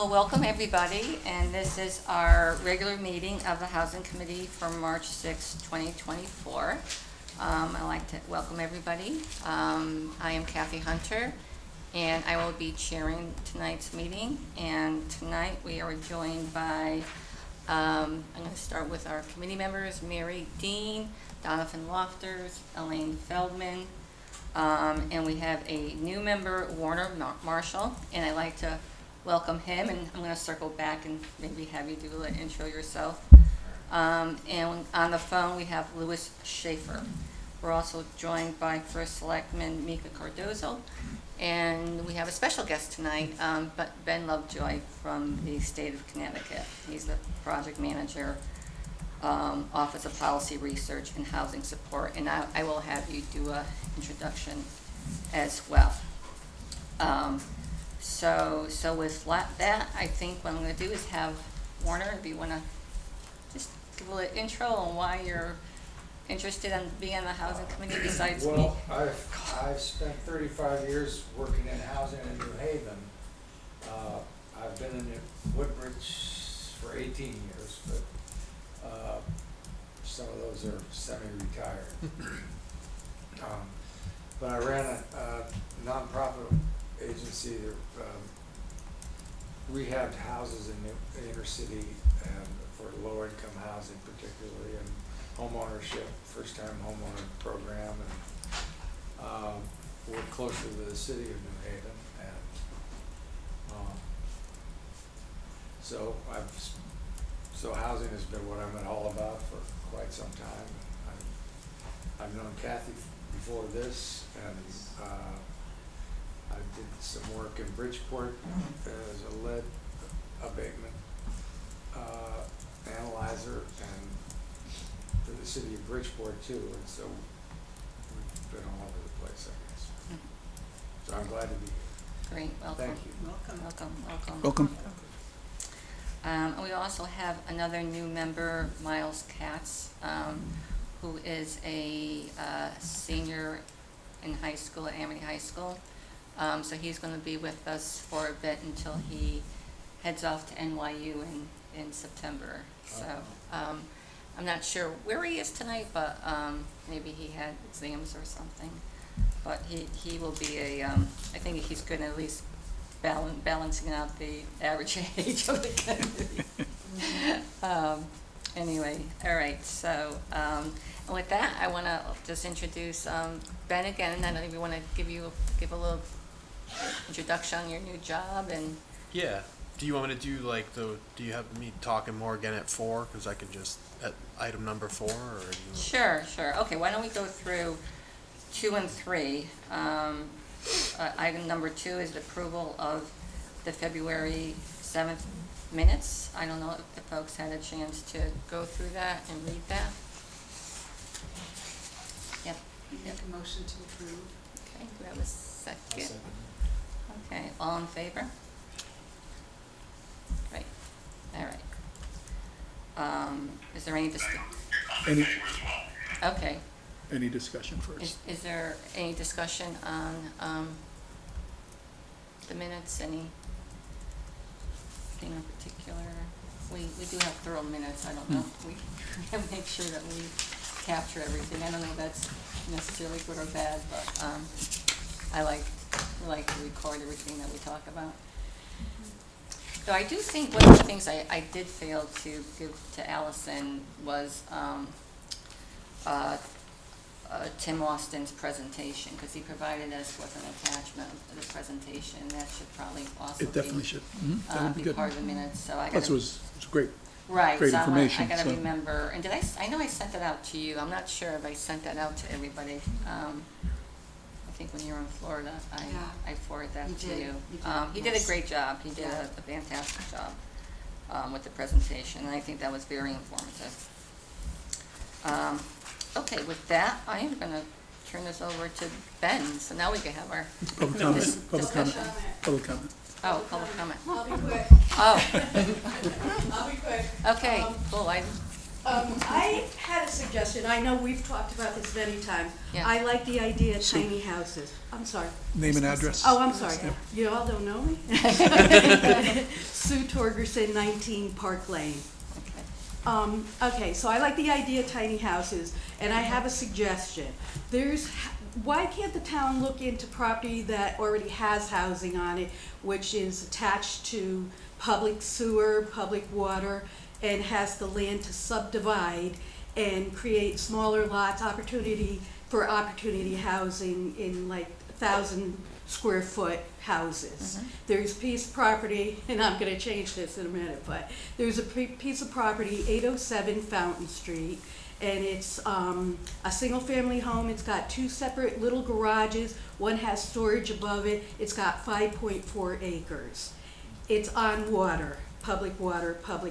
Well, welcome everybody, and this is our regular meeting of the Housing Committee for March 6, 2024. I'd like to welcome everybody. I am Kathy Hunter, and I will be chairing tonight's meeting. And tonight we are joined by, I'm going to start with our committee members, Mary Dean, Donathan Lofters, Elaine Feldman, and we have a new member, Warner Marshall, and I'd like to welcome him, and I'm going to circle back and maybe have you do an intro yourself. And on the phone we have Louis Schaefer. We're also joined by First Selectman Mika Cardozo, and we have a special guest tonight, but Ben Lovejoy from the state of Connecticut. He's the project manager, Office of Policy Research and Housing Support, and I will have you do an introduction as well. So with that, I think what I'm going to do is have Warner, if you want to just give a little intro on why you're interested in being on the housing committee besides me. Well, I've spent 35 years working in housing in New Haven. I've been in Woodbridge for 18 years, but some of those are semi-retired. But I ran a nonprofit agency that rehabbed houses in the inner city and for low-income housing particularly, and home ownership, first-time homeowner program, and work closely with the city of New Haven. And so housing has been what I'm all about for quite some time. I've known Kathy before this, and I did some work in Bridgeport as a lead abatement analyzer, and for the city of Bridgeport too, and so we've been all over the place, I guess. So I'm glad to be here. Great, welcome. Thank you. Welcome. And we also have another new member, Miles Katz, who is a senior in high school at Amity High School. So he's going to be with us for a bit until he heads off to NYU in September. So I'm not sure where he is tonight, but maybe he had exams or something. But he will be I think he's good at least balancing out the average age of the community. Anyway, all right. So and with that, I want to just introduce Ben again, and then we want to give a little introduction on your new job. And yeah, do you want me to do you have me talking more again at 4, because I can just at item number 4, or Sure. Okay, why don't we go through 2 and 3. Item number 2 is the approval of the February 7th minutes. I don't know if the folks had a chance to go through that and read that. Yep. Make a motion to approve. Okay, do we have a second? Okay, all in favor? Great, all right. Is there any Any discussion first? Is there any discussion on the minutes, anything in particular? We do have thorough minutes. I don't know if we can make sure that we capture everything. I don't know if that's necessarily good or bad, but I like to record everything that we talk about. So I do think one of the things I did fail to give to Allison was Tim Austin's presentation, because he provided us with an attachment of the presentation, and that should probably also It definitely should. That would be good. part of the minutes. So I That was great. right. Great So information. I got to so- remember. And did I know I sent that out to you. I'm not sure if I sent that out to everybody. I think when you were in Florida, I forwarded that You to did. you. You did, He did a yes. great job. He did Yeah. a fantastic job with the presentation, and I think that was very informative. Okay, with that, I am going to turn this over to Ben. So now we can have our Public comment. discussion. Public comment. Oh, public comment. I'll be quick. Oh, I'll be quick. okay, cool. I had a suggestion, I know we've talked about this many times. Yeah. I like the idea of tiny houses. I'm sorry. Name and address. Oh, I'm sorry. You all don't know me? Sue Torgerson, 19 Park Lane. Okay. Okay, so I like the idea of tiny houses, and I have a suggestion. Why can't the town look into property that already has housing on it, which is attached to public sewer, public water, and has the land to subdivide and create smaller lots, opportunity housing in like 1,000 square foot houses. There's a piece of property, and I'm gonna change this in a minute, but there's a piece of property, 807 Fountain Street, and it's a single-family home. It's got 2 separate little garages. One has storage above it. It's got 5.4 acres. It's on water, public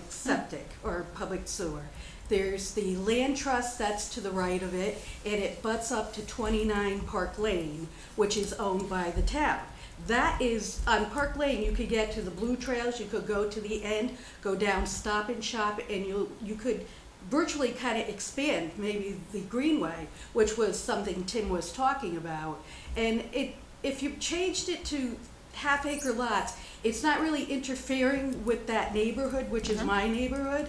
septic, or public sewer. There's the land trust that's to the right of it, and it butts up to 29 Park Lane, which is owned by the town. That is, on Park Lane, you could get to the Blue Trails, you could go to the end, go down Stop and Shop, and you could virtually kind of expand maybe the Greenway, which was something Tim was talking about. And if you changed it to half-acre lots, it's not really interfering with that neighborhood, which is my neighborhood.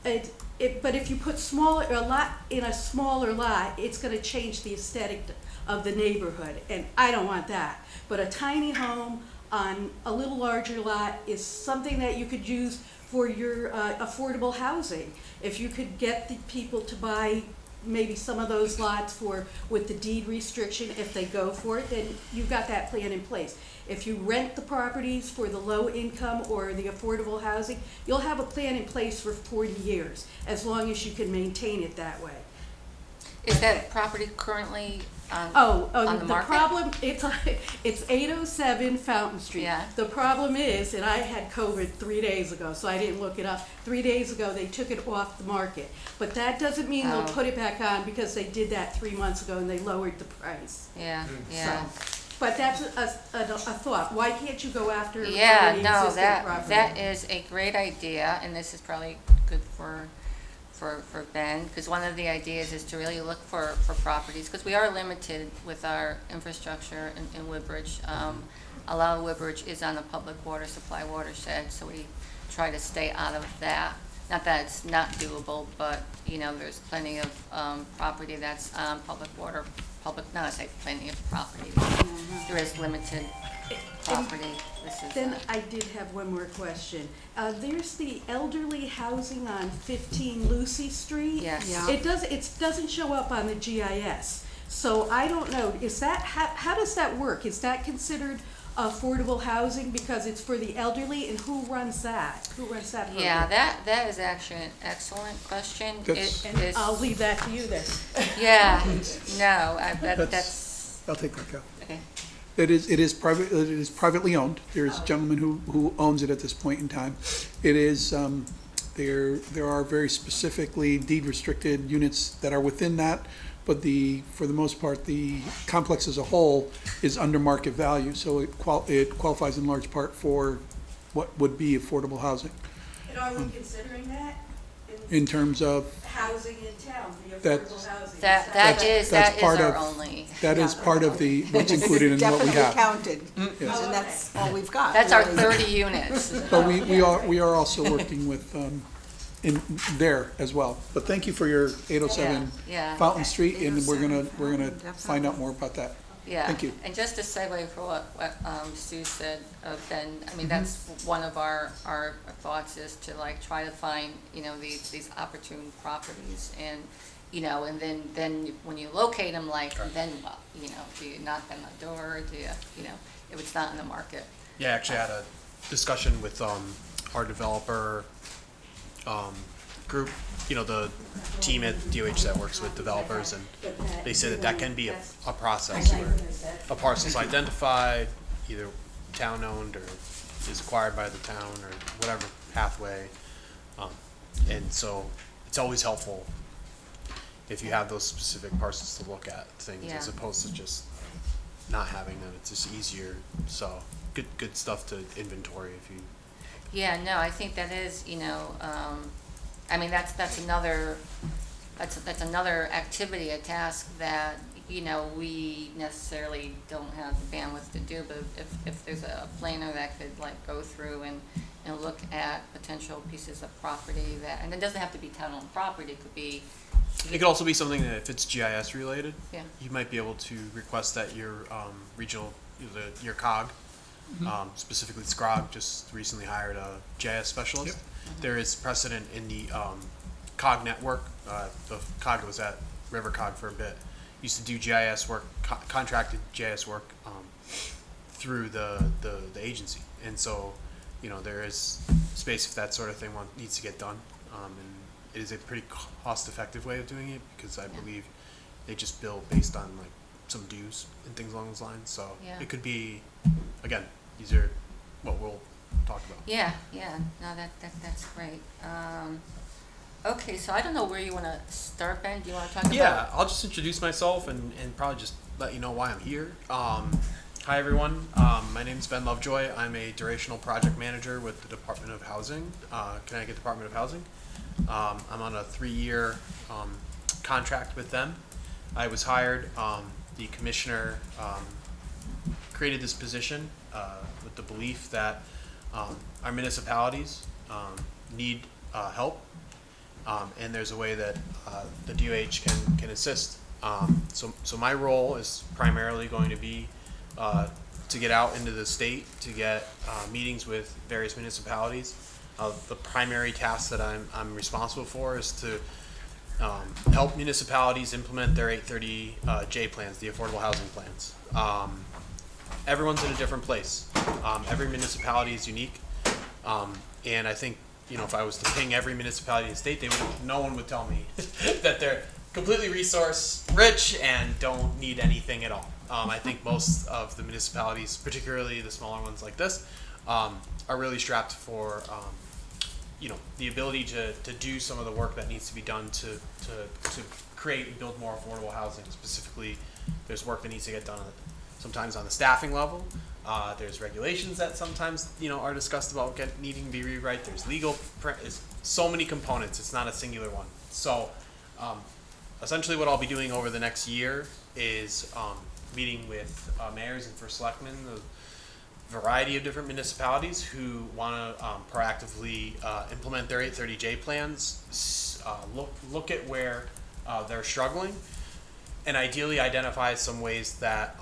But if you put a lot in a smaller lot, it's going to change the aesthetic of the neighborhood, and I don't want that. But a tiny home on a little larger lot is something that you could use for your affordable housing. If you could get the people to buy maybe some of those lots with the deed restriction, if they go for it, then you've got that plan in place. If you rent the properties for the low income or the affordable housing, you'll have a plan in place for 40 years, as long as you can maintain it that way. Is that property currently on the The market? problem, it's 807 Fountain Street. Yeah. The problem is, and I had COVID 3 days ago, so I didn't look it up. 3 days ago, they took it off the market. But that doesn't mean they'll put it back on, because they did that 3 months ago and they lowered the price. Yeah, So, yeah. but that's a thought. Why can't you go after Yeah, already no, existing property? that is a great idea, and this is probably good for Ben, because one of the ideas is to really look for properties, because we are limited with our infrastructure in Woodbridge. A lot of Woodbridge is on the public water supply watershed, so we try to stay out of that. Not that it's not doable, but, there's plenty of property that's on I say plenty of property. There is limited property. Then I did have one more question. There's the elderly housing on 15 Lucy Street. Yes. Yeah. It doesn't show up on the GIS. So I don't know, how does that work? Is that considered affordable housing because it's for the elderly, and who runs that? Who runs that program? Yeah, that is actually an excellent question. That's- It And is- I'll leave that to you then. Yeah, no, that's, I'll take that, Cal. okay. It is privately owned. There's a gentleman who owns it at this point in time. It is, there are very specifically deed restricted units that are within that, but for the most part, the complex as a whole is under market value, so it qualifies in large part for what would be affordable housing. And are we considering that? In terms of, Housing in town, the That's- affordable housing? That is part our of- only, that is part of what's included in what we Definitely have. counted, Yes. and that's all we've got. that's our really. 30 units. But we are also working with, in there as well. But thank you for your 807 Yeah. Fountain Street, and we're 807 gonna Fountain, find out more about that. Yeah. Thank you. And just to segue for what Sue said, Ben, I Mm-hmm. mean, that's one of our thoughts, is to try to find, these opportune properties, and, and then when you locate them, then what? Do you knock on the door, do you, if it's not in the market? Yeah, I actually had a discussion with our developer group, the team at DOH that works with developers, and they said that can be a process where a parcel's identified, either town-owned or is acquired by the town or whatever pathway. And so it's always helpful if you have those specific parcels to look at things, Yeah. as opposed to just not having them. It's just easier. So good stuff to inventory if you. Yeah, no, I think that is, I mean, that's another activity, a task that, you know, we necessarily don't have the bandwidth to do, but if there's a planner that could like go through and look at potential pieces of property that, and it doesn't have to be town-owned property, it could be, It could also be something that if it's GIS related, yeah, you might be able to request that your regional, your COG, specifically SCROG, just recently hired a GIS specialist. There is precedent in the COG network. The COG was at River COG for a bit. Used to do GIS work, contracted GIS work through the agency, and so you know there is space if that sort of thing needs to get done, and it is a pretty cost-effective way of doing it because I believe they just bill based on like some dues and things along those lines. So Yeah. it could be, again, these are what we'll talk about. yeah, no, that's great. Okay, so I don't know where you wanna start, Ben, do you wanna talk about? Yeah, I'll just introduce myself and probably just let you know why I'm here. Hi everyone, my name is Ben Lovejoy. I'm a durational project manager with the Department of Housing, Connecticut Department of Housing. I'm on a 3-year contract with them. I was hired, the commissioner created this position with the belief that our municipalities need help. And there's a way that the DOH can assist. So my role is primarily going to be to get out into the state, to get meetings with various municipalities. The primary task that I'm responsible for is to help municipalities implement their 830J plans, the affordable housing plans. Everyone's in a different place. Every municipality is unique. And I think, you know, if I was to ping every municipality in the state, no one would tell me that they're completely resource rich and don't need anything at all. I think most of the municipalities, particularly the smaller ones like this, are really strapped for, you know, the ability to do some of the work that needs to be done to create and build more affordable housing. Specifically, there's work that needs to get done sometimes on the staffing level. There's regulations that sometimes, you know, are discussed about needing to be rewrite. There's legal, so many components. It's not a singular one. So, essentially, what I'll be doing over the next year is meeting with mayors and first selectmen, a variety of different municipalities who want to proactively implement their 830J plans. Look at where they're struggling, and ideally identify some ways that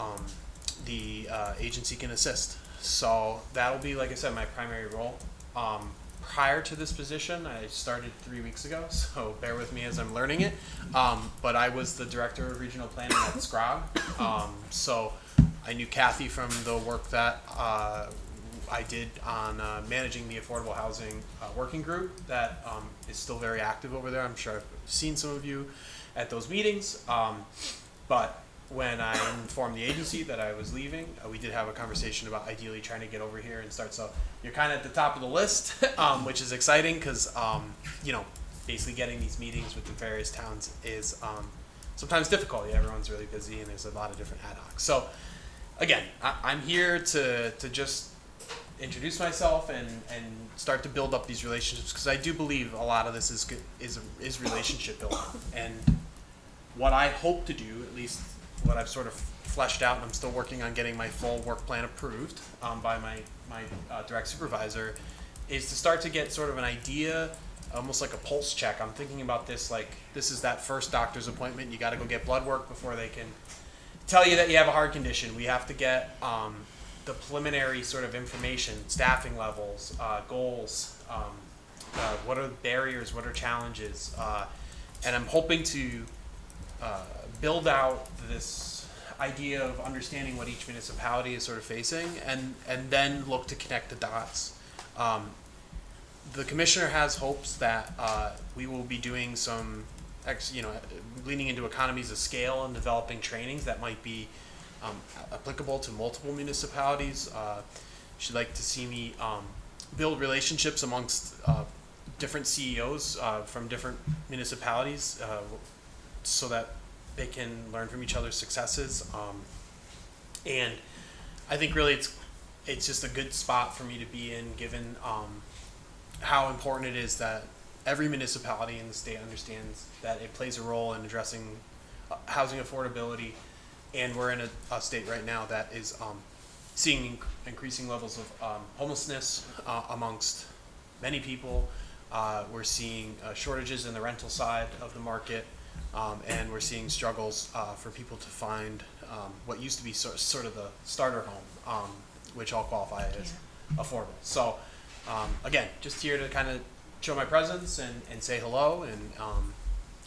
the agency can assist. So that'll be, like I said, my primary role. Prior to this position, I started 3 weeks ago, so bear with me as I'm learning it. But I was the director of regional planning at SCROG. So I knew Kathy from the work that I did on managing the affordable housing working group that is still very active over there. I'm sure I've seen some of you at those meetings. But when I informed the agency that I was leaving, we did have a conversation about ideally trying to get over here and start. So you're kind of at the top of the list, which is exciting because, you know, basically getting these meetings with the various towns is sometimes difficult. Everyone's really busy and there's a lot of different ad hoc. So again, I'm here to just introduce myself and start to build up these relationships because I do believe a lot of this is relationship building. And what I hope to do, at least what I've sort of fleshed out, and I'm still working on getting my full work plan approved by my direct supervisor, is to start to get sort of an idea, almost like a pulse check. I'm thinking about this like this is that first doctor's appointment. You got to go get blood work before they can tell you that you have a heart condition. We have to get the preliminary sort of information, staffing levels, goals, what are the barriers, what are challenges, and I'm hoping to build out this idea of understanding what each municipality is sort of facing, and then look to connect the dots. The commissioner has hopes that we will be doing some, leaning into economies of scale and developing trainings that might be applicable to multiple municipalities. She'd like to see me build relationships amongst different CEOs from different municipalities so that they can learn from each other's successes. And I think really it's just a good spot for me to be in, given how important it is that every municipality in the state understands that it plays a role in addressing housing affordability, and we're in a state right now that is seeing increasing levels of homelessness amongst many people. We're seeing shortages in the rental side of the market, and we're seeing struggles for people to find what used to be sort of the starter home, which I'll qualify as affordable. So again, just here to kind of show my presence and say hello, and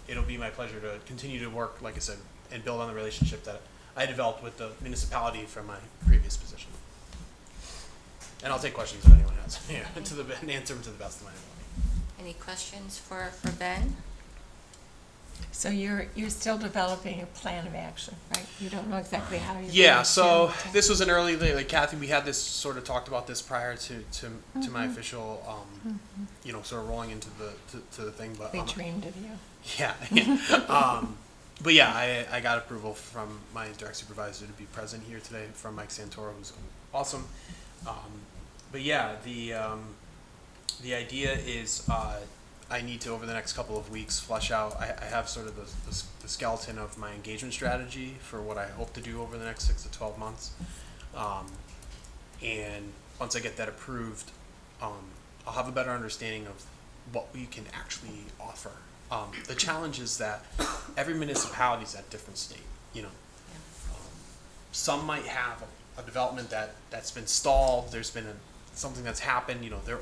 it'll be my pleasure to continue to work, like I said, and build on the relationship that I developed with the municipality from my previous position. And I'll take questions if anyone has, and answer them to the best of my ability. Any questions for Ben? So you're still developing a plan of action, right? You don't know exactly how you're Yeah, going so to- this was an early, like Kathy, we had this sort of talked about this prior to my official, sort of rolling into the thing, but They dreamed of you. yeah. But yeah, I got approval from my direct supervisor to be present here today from Mike Santoro, who's awesome. But yeah, the idea is I need to, over the next couple of weeks, flesh out. I have sort of the skeleton of my engagement strategy for what I hope to do over the next 6 to 12 months. And once I get that approved, I'll have a better understanding of what we can actually offer. The challenge is that every municipality is at different state. Some might have a development that's been stalled. There's been something that's happened. They're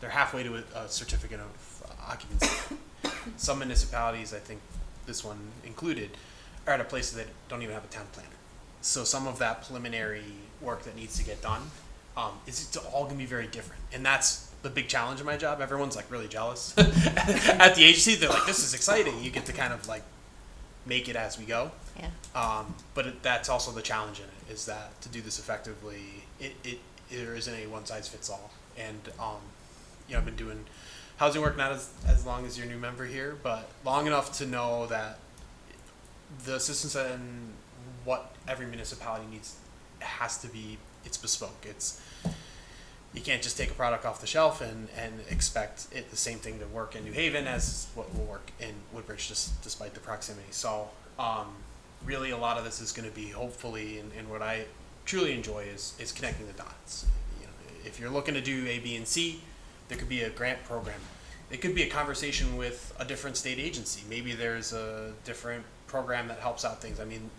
halfway to a certificate of occupancy. Some municipalities, I think this one included, are at a place that don't even have a town planner. So some of that preliminary work that needs to get done it's all gonna be very different, and that's the big challenge of my job. Everyone's like really jealous at the agency. They're like, "This is exciting. You get to kind of like make it as we go." Yeah. But that's also the challenge in it, is that to do this effectively, there isn't a one size fits all. And I've been doing housing work not as long as your new member here, but long enough to know that the assistance and what every municipality needs has to be, it's bespoke. You can't just take a product off the shelf and expect the same thing to work in New Haven as what will work in Woodbridge, just despite the proximity. So really a lot of this is going to be hopefully, and what I truly enjoy is connecting the dots. If you're looking to do A, B, and C, there could be a grant program. It could be a conversation with a different state agency. Maybe there's a different program that helps out things. I mean,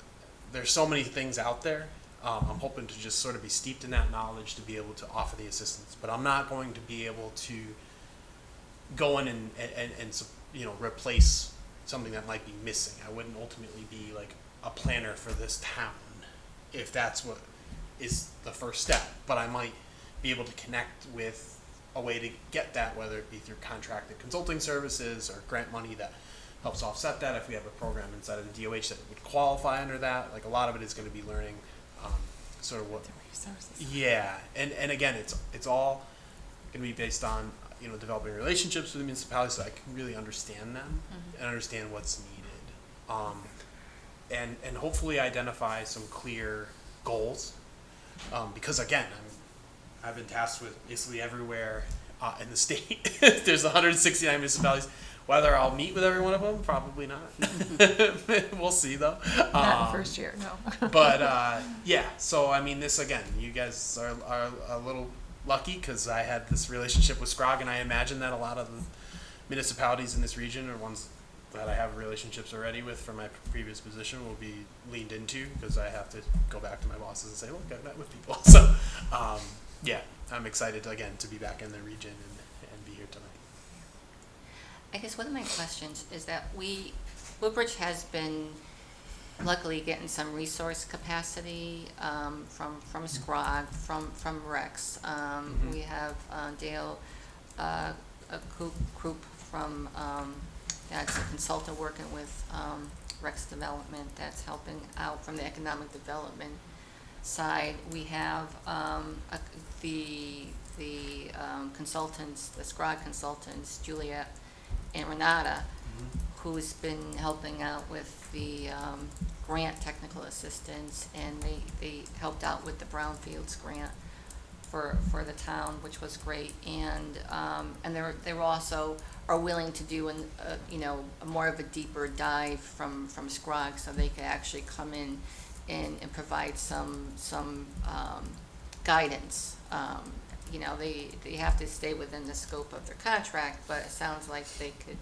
there's so many things out there. I'm hoping to just sort of be steeped in that knowledge to be able to offer the assistance. But I'm not going to be able to go in and replace something that might be missing. I wouldn't ultimately be like a planner for this town if that's what is the first step. But I might be able to connect with a way to get that, whether it be through contracted consulting services or grant money that helps offset that. If we have a program inside of the DOH that would qualify under that, like a lot of it is going to be learning sort of what. The resources. Yeah, and again, it's all going to be based on developing relationships with the municipalities so I can really understand them and understand what's needed, and hopefully identify some clear goals, because again, I've been tasked with basically everywhere in the state. There's 169 municipalities. Whether I'll meet with every one of them, probably not. We'll see though. Not the first year, no. But yeah, so I mean, this again, you guys are a little lucky because I had this relationship with Scrog, and I imagine that a lot of the municipalities in this region are ones that I have relationships already with from my previous position will be leaned into, because I have to go back to my bosses and say, look, I've met with people. So yeah, I'm excited again to be back in the region and be here tonight. I guess one of my questions is that Woodbridge has been luckily getting some resource capacity from SCROG, from Rex. We have Dale Krupp from, that's a consultant working with Rex Development that's helping out from the economic development side. We have the consultants, the SCROG consultants, Juliet and Renata, who's been helping out with the grant technical assistance, and they helped out with the Brownfields grant for the town, which was great. And they were also are willing to do more of a deeper dive from Scrog, so they could actually come in and provide some guidance. They have to stay within the scope of their contract, but it sounds like they could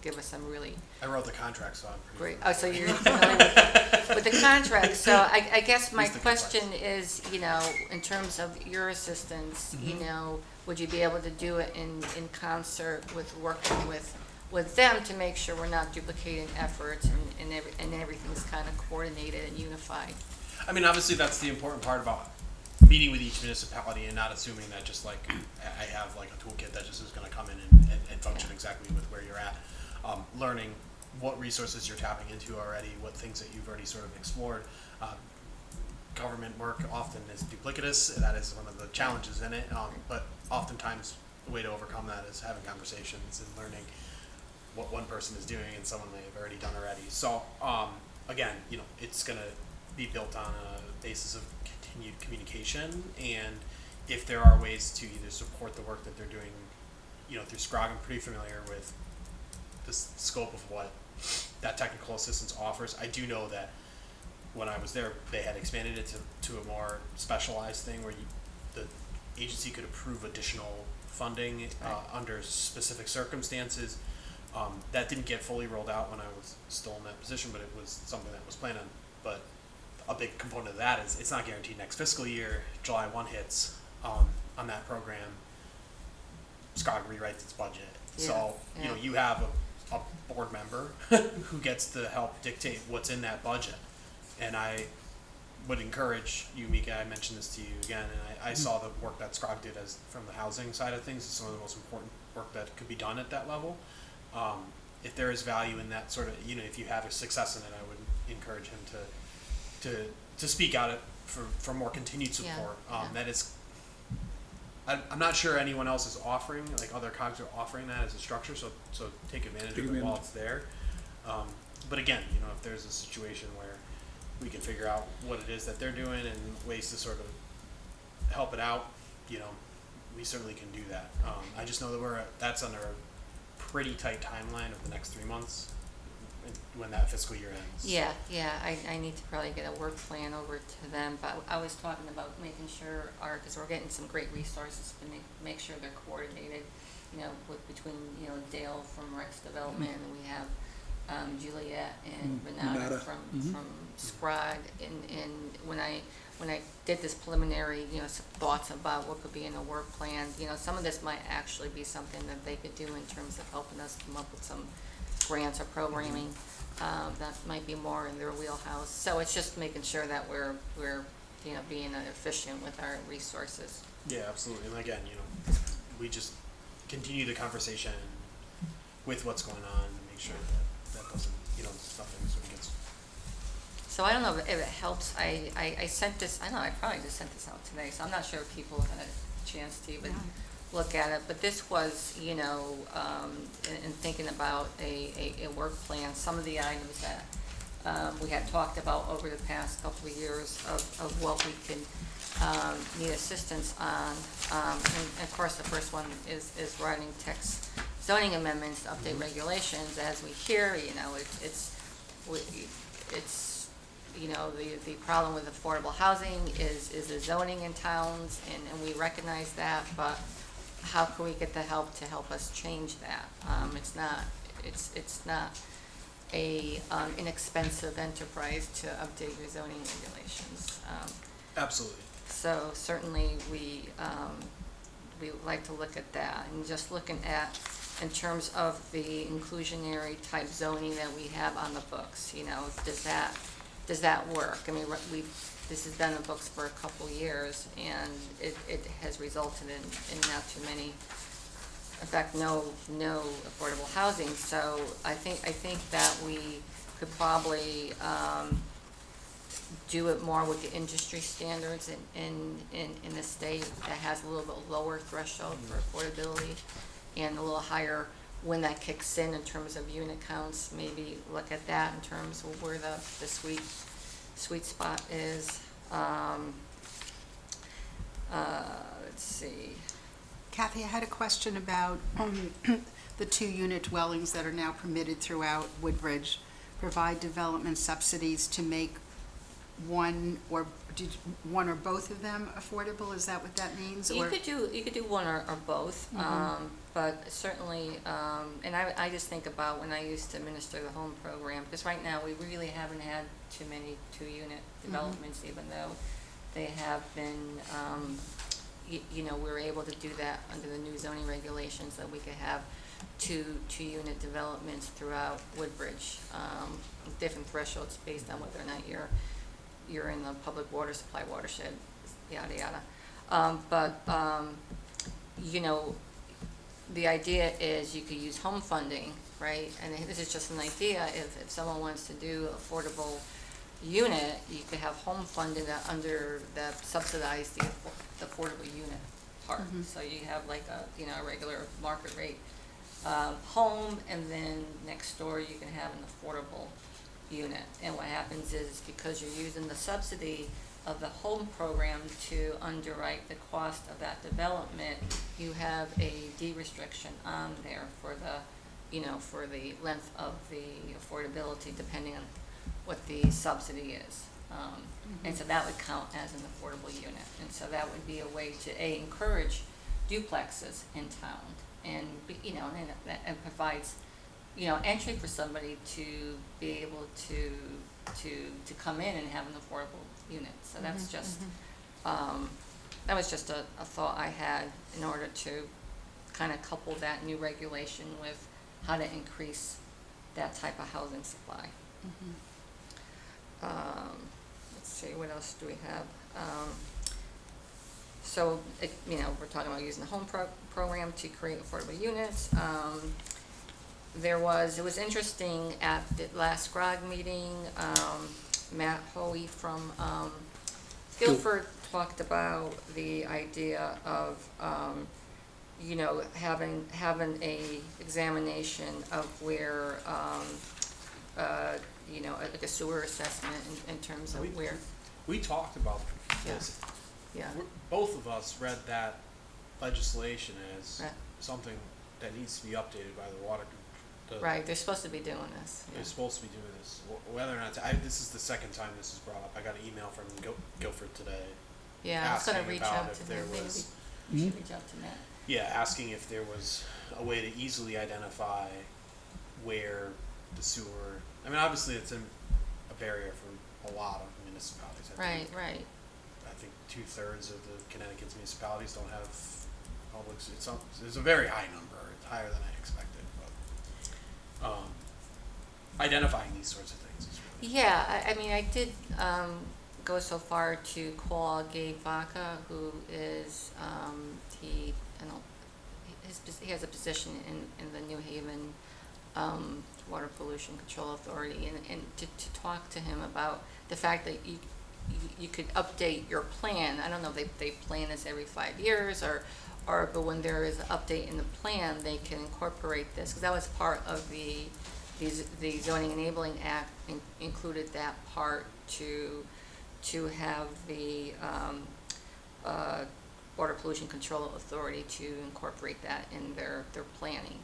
give us some really I wrote the contract, so I'm pretty great. Oh, so you're familiar with the contract. So I guess my At least the question is, in terms of your assistance, would you be able to do it in concert with working with them to make sure we're not duplicating efforts and everything's kind of coordinated and unified? I mean, obviously, that's the important part about meeting with each municipality and not assuming that just like I have like a toolkit that just is going to come in and function exactly with where you're at. Learning what resources you're tapping into already, what things that you've already sort of explored. Government work often is duplicitous, and that is one of the challenges in it. But oftentimes, the way to overcome that is having conversations and learning what one person is doing and someone may have already done already. So again, it's going to be built on a basis of continued communication, and if there are ways to either support the work that they're doing, through Scrog, I'm pretty familiar with the scope of what that technical assistance offers. I do know that when I was there, they had expanded it to a more specialized thing where the agency could approve additional funding under specific circumstances. That didn't get fully rolled out when I was still in that position, but it was something that was planned on. But a big component of that is it's not guaranteed next fiscal year. July 1 hits on that program. SCOG rewrites its budget. Yeah, So, yeah. You have a board member who gets to help dictate what's in that budget. And I would encourage you, Mika, I mentioned this to you again, and I saw the work that SCROG did from the housing side of things. It's some of the most important work that could be done at that level. If there is value in that sort of, if you have a success in it, I would encourage him to speak out for more continued support. Yeah. That is, I'm not sure anyone else is offering, like other COGs are offering that as a structure, so take advantage of it while it's there. But again, if there's a situation where we can figure out what it is that they're doing and ways to sort of help it out, we certainly can do that. I just know that that's under a pretty tight timeline of the next 3 months when that fiscal year ends. Yeah, I need to probably get a work plan over to them, but I was talking about making sure because we're getting some great resources to make sure they're coordinated, between, Dale from Rex Development, and we have Juliet and Renata from Scrog, and when I did this preliminary, thoughts about what could be in a work plan, some of this might actually be something that they could do in terms of helping us come up with some grants or programming that might be more in their wheelhouse. So it's just making sure that we're being efficient with our resources. Yeah, absolutely. And again, we just continue the conversation with what's going on and make sure that doesn't, nothing sort of gets. So I don't know if it helps. I sent this. I know I probably just sent this out today, so I'm not sure if people had a chance to even look at it. But this was, in thinking about a work plan, some of the items that we had talked about over the past couple of years of what we could need assistance on. And of course, the first one is writing text zoning amendments to update regulations. As we hear, it's the problem with affordable housing is the zoning in towns, and we recognize that, but how can we get the help to help us change that? It's not a inexpensive enterprise to update your zoning regulations. Absolutely. So certainly we would like to look at that, and just looking at in terms of the inclusionary type zoning that we have on the books, does that work? I mean, this has been in the books for a couple years, and it has resulted in not too many, in fact, no affordable housing. So I think that we could probably do it more with the industry standards in the state that has a little bit lower threshold for affordability and a little higher when that kicks in terms of unit counts. Maybe look at that in terms of where the sweet spot is. Let's see. Kathy, I had a question about the 2-unit dwellings that are now permitted throughout Woodbridge. Provide development subsidies to make one or both of them affordable? Is that what that means? You could do one or both, but certainly, and I just think about when I used to administer the home program, because right now we really haven't had too many 2-unit developments, even though they have been, we're able to do that under the new zoning regulations, that we could have two-unit developments throughout Woodbridge, with different thresholds based on whether or not you're in the public water supply watershed, yada, yada. The idea is you could use home funding, right? And this is just an idea. If someone wants to do affordable unit, you could have home funded under the subsidize the affordable unit part. So you have like a regular market rate home, and then next door you can have an affordable unit. And what happens is, because you're using the subsidy of the home program to underwrite the cost of that development, you have a deed restriction on there for the length of the affordability, depending on what the subsidy is. And so that would count as an affordable unit. And so that would be a way to encourage duplexes in town, and and provides entry for somebody to be able to come in and have an affordable unit. So that's just that was just a thought I had in order to kind of couple that new regulation with how to increase that type of housing supply. Let's see, what else do we have? We're talking about using the home program to create affordable units. It was interesting at the last SCROG meeting, Matt Hoey from Guilford talked about the idea of having a examination of where like a sewer assessment in terms of where. We talked about this. Yeah. Both of us read that legislation as Right. something that needs to be updated by the water. Right, they're supposed to be doing this. They're supposed to be doing this. Whether or not this is the second time this is brought up. I got an email from Guilford today. Yeah, I was gonna asking reach about out if to there them. Maybe was- we should reach out to Matt. Yeah, asking if there was a way to easily identify where the sewer. I mean, obviously, it's a barrier for a lot of municipalities. Right. I think 2/3 of the Connecticut's municipalities don't have public. It's a very high number. It's higher than I expected. But identifying these sorts of things is really. Yeah, I did go so far to call Gabe Vaca, who is he has a position in the New Haven Water Pollution Control Authority, and to talk to him about the fact that you could update your plan. I don't know if they plan this every 5 years but when there is an update in the plan, they can incorporate this, because that was part of the Zoning Enabling Act included that part to have the Water Pollution Control Authority to incorporate that in their planning.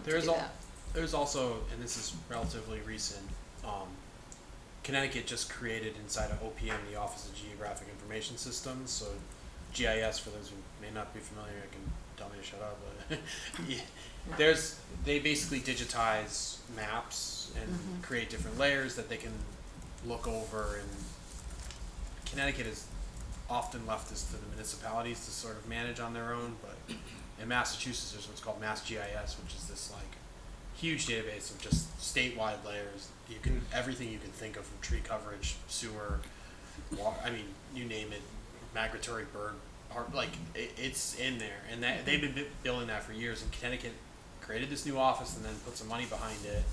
There's also, and this is relatively recent, Connecticut just created inside of OPM the Office of Geographic Information Systems. So GIS, for those who may not be familiar, can tell me to shut up. But yeah, they basically digitize maps and create different layers that they can look over. And Connecticut is often left this to the municipalities to sort of manage on their own. But in Massachusetts, there's what's called Mass GIS, which is this huge database of just statewide layers. Everything you can think of, from tree coverage, sewer, water, you name it, migratory bird, it's in there. And they've been building that for years. And Connecticut created this new office and then put some money behind it.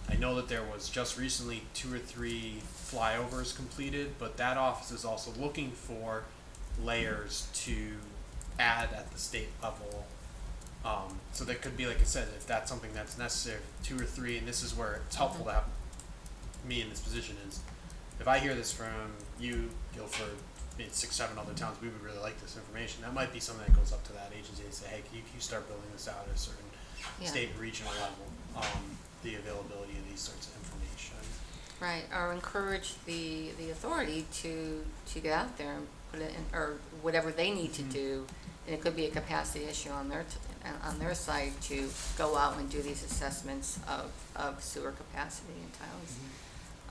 I know that there was just recently 2 or 3 flyovers completed, but that office is also looking for layers to add at the state level. So there could be, like I said, if that's something that's necessary, 2 or 3, and this is where it's helpful to have me in this position, is if I hear this from you, Guilford, maybe 6, 7 other towns, we would really like this information. That might be something that goes up to that agency and say, hey, can you start building this out at a certain Yeah. state and regional level, the availability of these sorts of information. Right, or encourage the authority to get out there and put it in, or whatever they need to do. And it could be a capacity issue on their side to go out and do these assessments of sewer capacity in towns.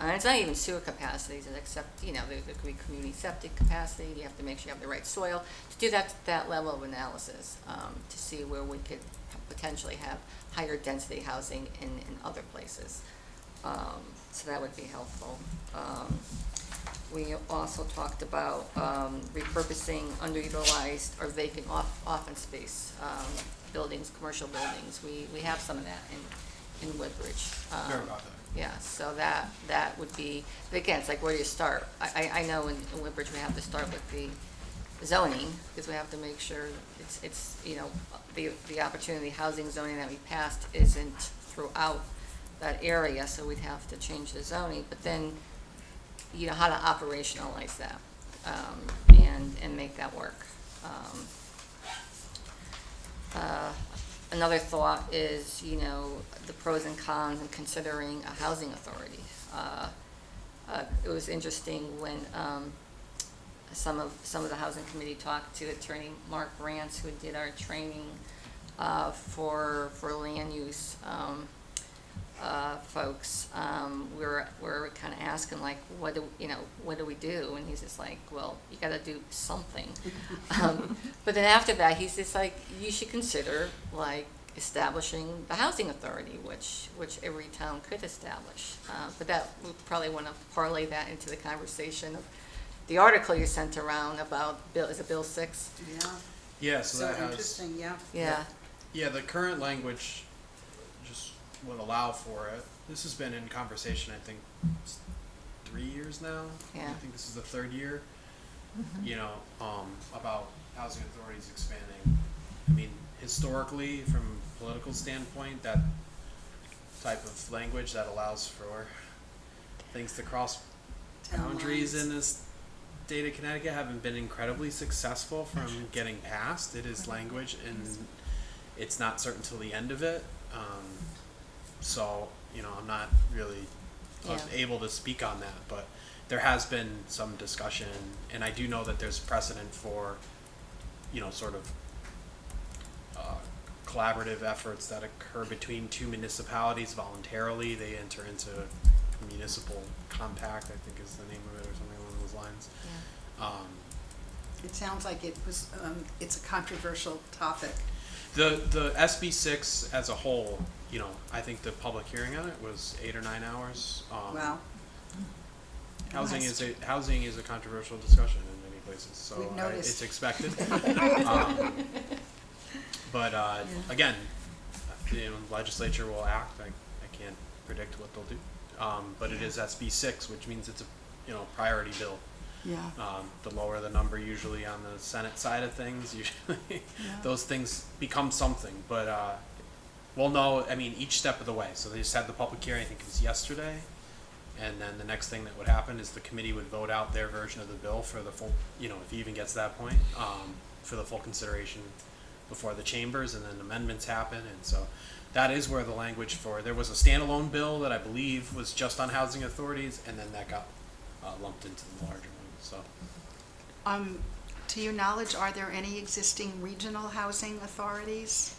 And it's not even sewer capacities, except, there could be community septic capacity. You have to make sure you have the right soil to do that level of analysis, to see where we could potentially have higher density housing in other places. So that would be helpful. We also talked about repurposing underutilized or vacant office space, buildings, commercial buildings. We have some of that in Woodbridge. Heard about that. Yeah, so that would be, but again, it's like, where do you start? I know in Woodbridge, we have to start with the zoning, because we have to make sure it's the opportunity housing zoning that we passed isn't throughout that area, so we'd have to change the zoning, but then, how to operationalize that, and make that work. Another thought is, the pros and cons in considering a housing authority. It was interesting when some of the housing committee talked to Attorney Mark Rance, who did our training for land use folks. We were kind of asking, like, what do we do? And he's just like, well, you got to do something. But then after that, he's just like, you should consider, like, establishing the housing authority, which every town could establish. But that, we probably want to parlay that into the conversation of the article you sent around about is it Bill 6? Yeah, Yeah, so so that has, interesting, yeah. Yeah. the current language just would allow for it. This has been in conversation, I think, 3 years now. Yeah. I think this is the 3rd year, about housing authorities expanding. I mean, historically, from a political standpoint, that type of language that allows for things to cross Town boundaries lines. in this state of Connecticut haven't been incredibly successful from getting passed. It is language, and it's not certain till the end of it. So, I'm not really able to speak on that, but there has been some discussion, and I do know that there's precedent for, sort of collaborative efforts that occur between two municipalities voluntarily. They enter into a municipal compact, I think is the name of it, or something along those lines. Yeah. It sounds like it's a controversial topic. The SB 6 as a whole, I think the public hearing on it was 8 or 9 hours. Wow. Housing is a controversial discussion in many places, so We've noticed. it's expected. But again, the legislature will act. I can't predict what they'll do. But it is SB 6, which means it's a priority bill. Yeah. The lower the number usually on the Senate side of things, usually those things become something. But we'll know, each step of the way. So they just had the public hearing, I think it was yesterday. And then the next thing that would happen is the committee would vote out their version of the bill for the full, if it even gets to that point, for the full consideration before the chambers, and then amendments happen. And so that is where the language there was a standalone bill that I believe was just on housing authorities, and then that got lumped into the larger one. So To your knowledge, are there any existing regional housing authorities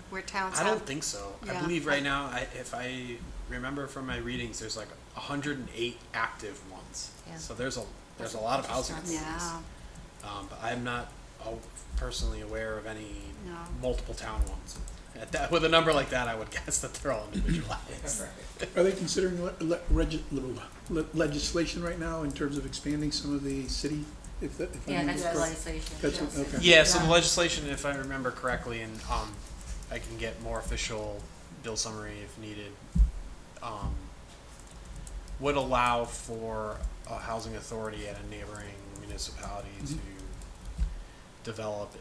where towns I have? don't think so. I Yeah. believe right now, if I remember from my readings, there's like 108 active ones. Yeah. So there's a lot of housing authorities. Yeah, But I'm not personally aware of any No. multiple town ones. With a number like that, I would guess that they're all individualized. Are they considering legislation right now in terms of expanding some of the city? If I Yeah, remember that's the correctly? legislation. That's what- okay. Yeah, so the Yeah. legislation, if I remember correctly, and I can get more official bill summary if needed, would allow for a housing authority at a neighboring municipality to develop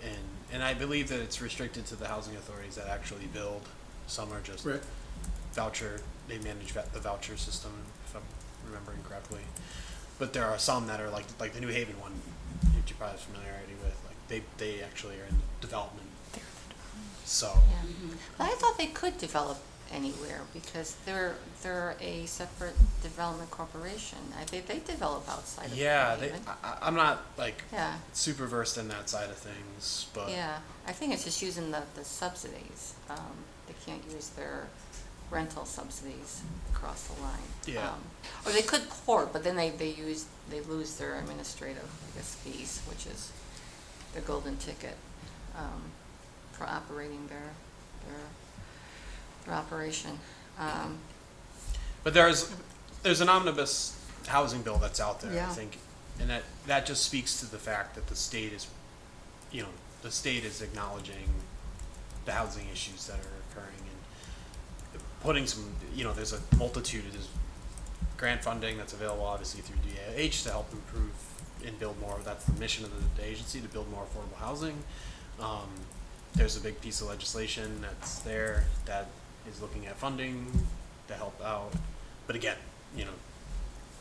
and I believe that it's restricted to the housing authorities that actually build. Some are just Right. voucher, they manage the voucher system, if I'm remembering correctly. but there are some that are like the New Haven one, which you probably have familiarity with. Like they actually are in development. So Yeah. But I thought they could develop anywhere because they're a separate development corporation. They develop outside of yeah, New Haven. I'm not like Yeah, super versed in that side of things, but yeah. I think it's just using the subsidies. They can't use their rental subsidies across the line. Yeah. Or they could port, but then they lose their administrative, I guess, fees, which is their golden ticket, for operating their operation. But there's an omnibus housing bill that's out there, Yeah. I think, and that just speaks to the fact that the state is, the state is acknowledging the housing issues that are occurring and putting some, there's a multitude, there's grant funding that's available obviously through DAH to help improve and build more. That's the mission of the agency, to build more affordable housing. There's a big piece of legislation that's there that is looking at funding to help out. But again,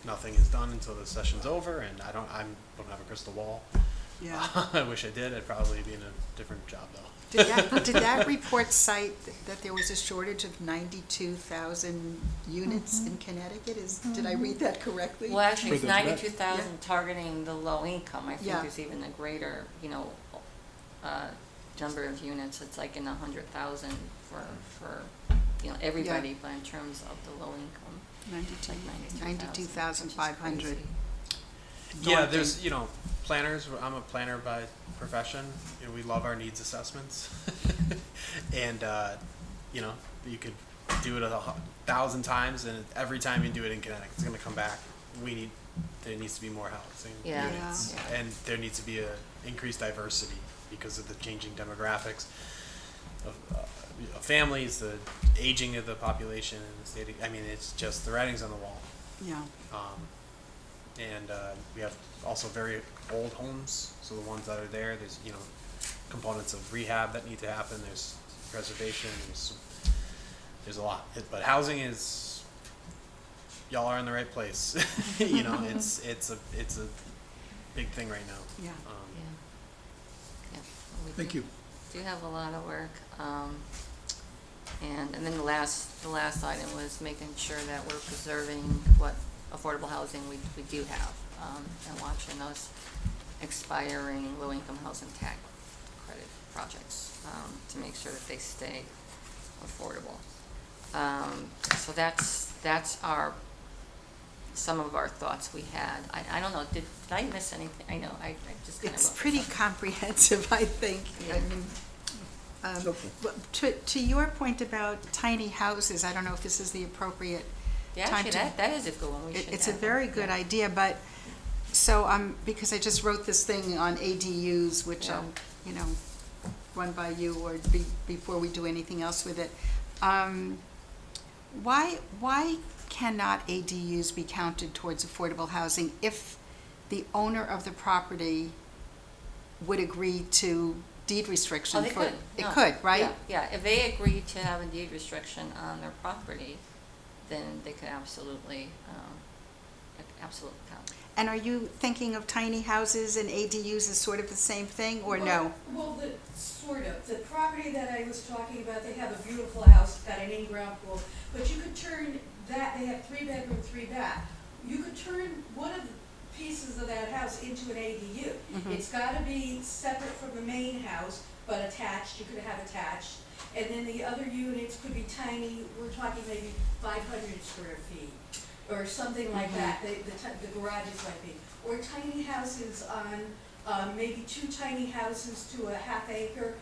nothing is done until the session's over, and I don't have a crystal ball. Yeah. I wish I did. I'd probably be in a different job though. Did that report cite that there was a shortage of 92,000 units in Connecticut? Did I read that correctly? Well, actually, it's Further to that. 92,000 targeting the low income. I think Yeah. there's even a greater, number of units. It's like in 100,000 for everybody, but in terms of the low income, it's like 92,500. Crazy. Yeah, Daunting. there's, planners. I'm a planner by profession. We love our needs assessments. And, you could do it 1,000 times, and every time you do it in Connecticut, it's going to come back. There needs to be more housing Yeah. units, Yeah. and there needs to be a increased diversity because of the changing demographics of families, the aging of the population in the state. I mean, it's just the writing's on the wall. Yeah. And we have also very old homes, so the ones that are there's components of rehab that need to happen. There's preservation. There's a lot. But housing is, y'all are in the right place. It's a big thing right now. Yeah. Yeah. Well, we Thank you. do have a lot of work. And then the last item was making sure that we're preserving what affordable housing we do have, and watching those expiring low-income housing tax credit projects, to make sure that they stay affordable. So that's some of our thoughts we had. I don't know, did I miss anything? I know, I just kind of. It's pretty comprehensive, I think. Yeah. I mean, but to your point about tiny houses, I don't know if this is the appropriate Yeah, time actually, to. that is a good one. We should It's a have very one. good Yeah. idea, but, so, because I just wrote this thing on ADUs, which Yeah. I'll, run by you or before we do anything else with it. Why cannot ADUs be counted towards affordable housing if the owner of the property would agree to deed restriction? Oh, they could. It No. could, right? Yeah, if they agree to have a deed restriction on their property, then they could absolutely count. And are you thinking of tiny houses and ADUs as sort of the same thing, or no? Well, the property that I was talking about, they have a beautiful house, got an in-ground pool, but you could turn that, they have 3-bedroom, 3-bath. You could turn one of the pieces of that house into an ADU. It's gotta be separate from the main house, but attached, you could have attached. And then the other units could be tiny, we're talking maybe 500 square feet, or something like that, the garages might be. Or tiny houses on, maybe 2 tiny houses to a half acre,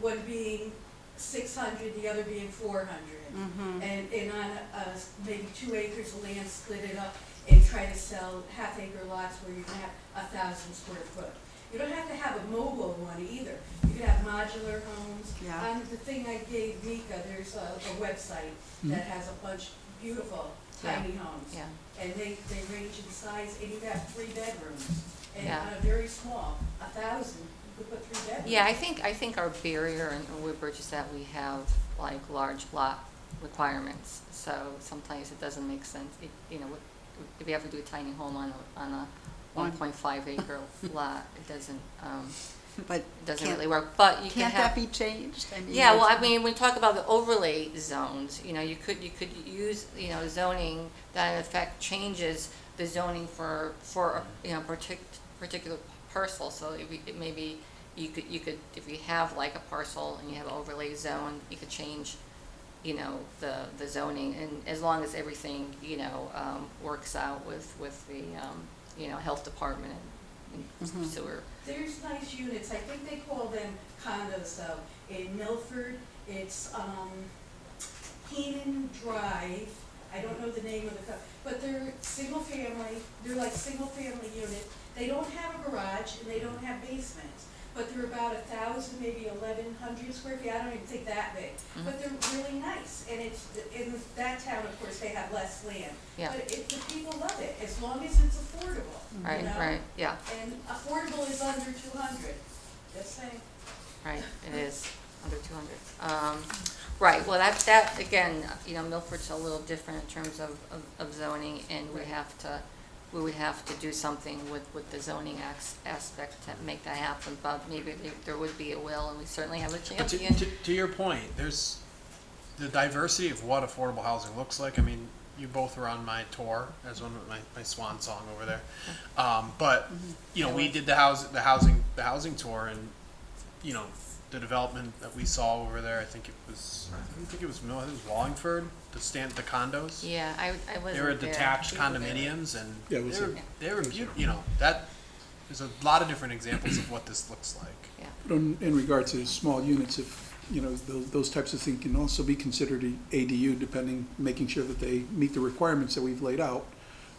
one being 600, the other being 400. And on maybe 2 acres of land, split it up and try to sell half-acre lots where you can have 1,000 square foot. You don't have to have a mobile one either. You can have modular homes. Yeah. On the thing I gave Mika, there's a website that has a bunch of beautiful tiny homes. Yeah. And they range in size, and you have 3 bedrooms. And Yeah. on a very small, 1,000, you could put 3 bedrooms. Yeah, I think our barrier in Woodbridge is that we have like large lot requirements, so sometimes it doesn't make sense, if you have to do a tiny home on a 1.5 acre lot, it doesn't, But it doesn't can't- really work, but you can Can't have. that be changed? I mean, Yeah, well, I it's- mean, when you talk about the overlay zones, you could use, zoning that in effect changes the zoning for, particular parcel, so maybe you could, if you have like a parcel and you have overlay zone, you could change, the zoning, and as long as everything, works out with the, health department and sewer. There's nice units, I think they call them condos though, in Milford, it's, Keenan Drive, I don't know the name of the but they're single family, they're like single family unit, they don't have a garage and they don't have basements, but they're about 1,000, maybe 1,100 square feet, I don't even think that big, but they're really nice, and it's, in that town, of course, they have less land. Yeah. But the people love it, as long as it's affordable, Right, you know? right, yeah, And affordable is under 200, just saying. right, it is, under 200. Right, well, that, again, Milford's a little different in terms of zoning, and we would have to do something with the zoning aspect to make that happen, but maybe there would be a will, and we certainly have a But champion. to your point, there's the diversity of what affordable housing looks like. I mean, you both were on my tour as one of my swan song over there. But we did the housing tour, and the development that we saw over there. I think it was Wallingford. The condos. Yeah, I wasn't They were there. detached condominiums, and Yeah, it was they were beautiful. That there's a lot of different examples of what this looks like. Yeah, But in regard to small units, if, those types of things can also be considered ADU, making sure that they meet the requirements that we've laid out.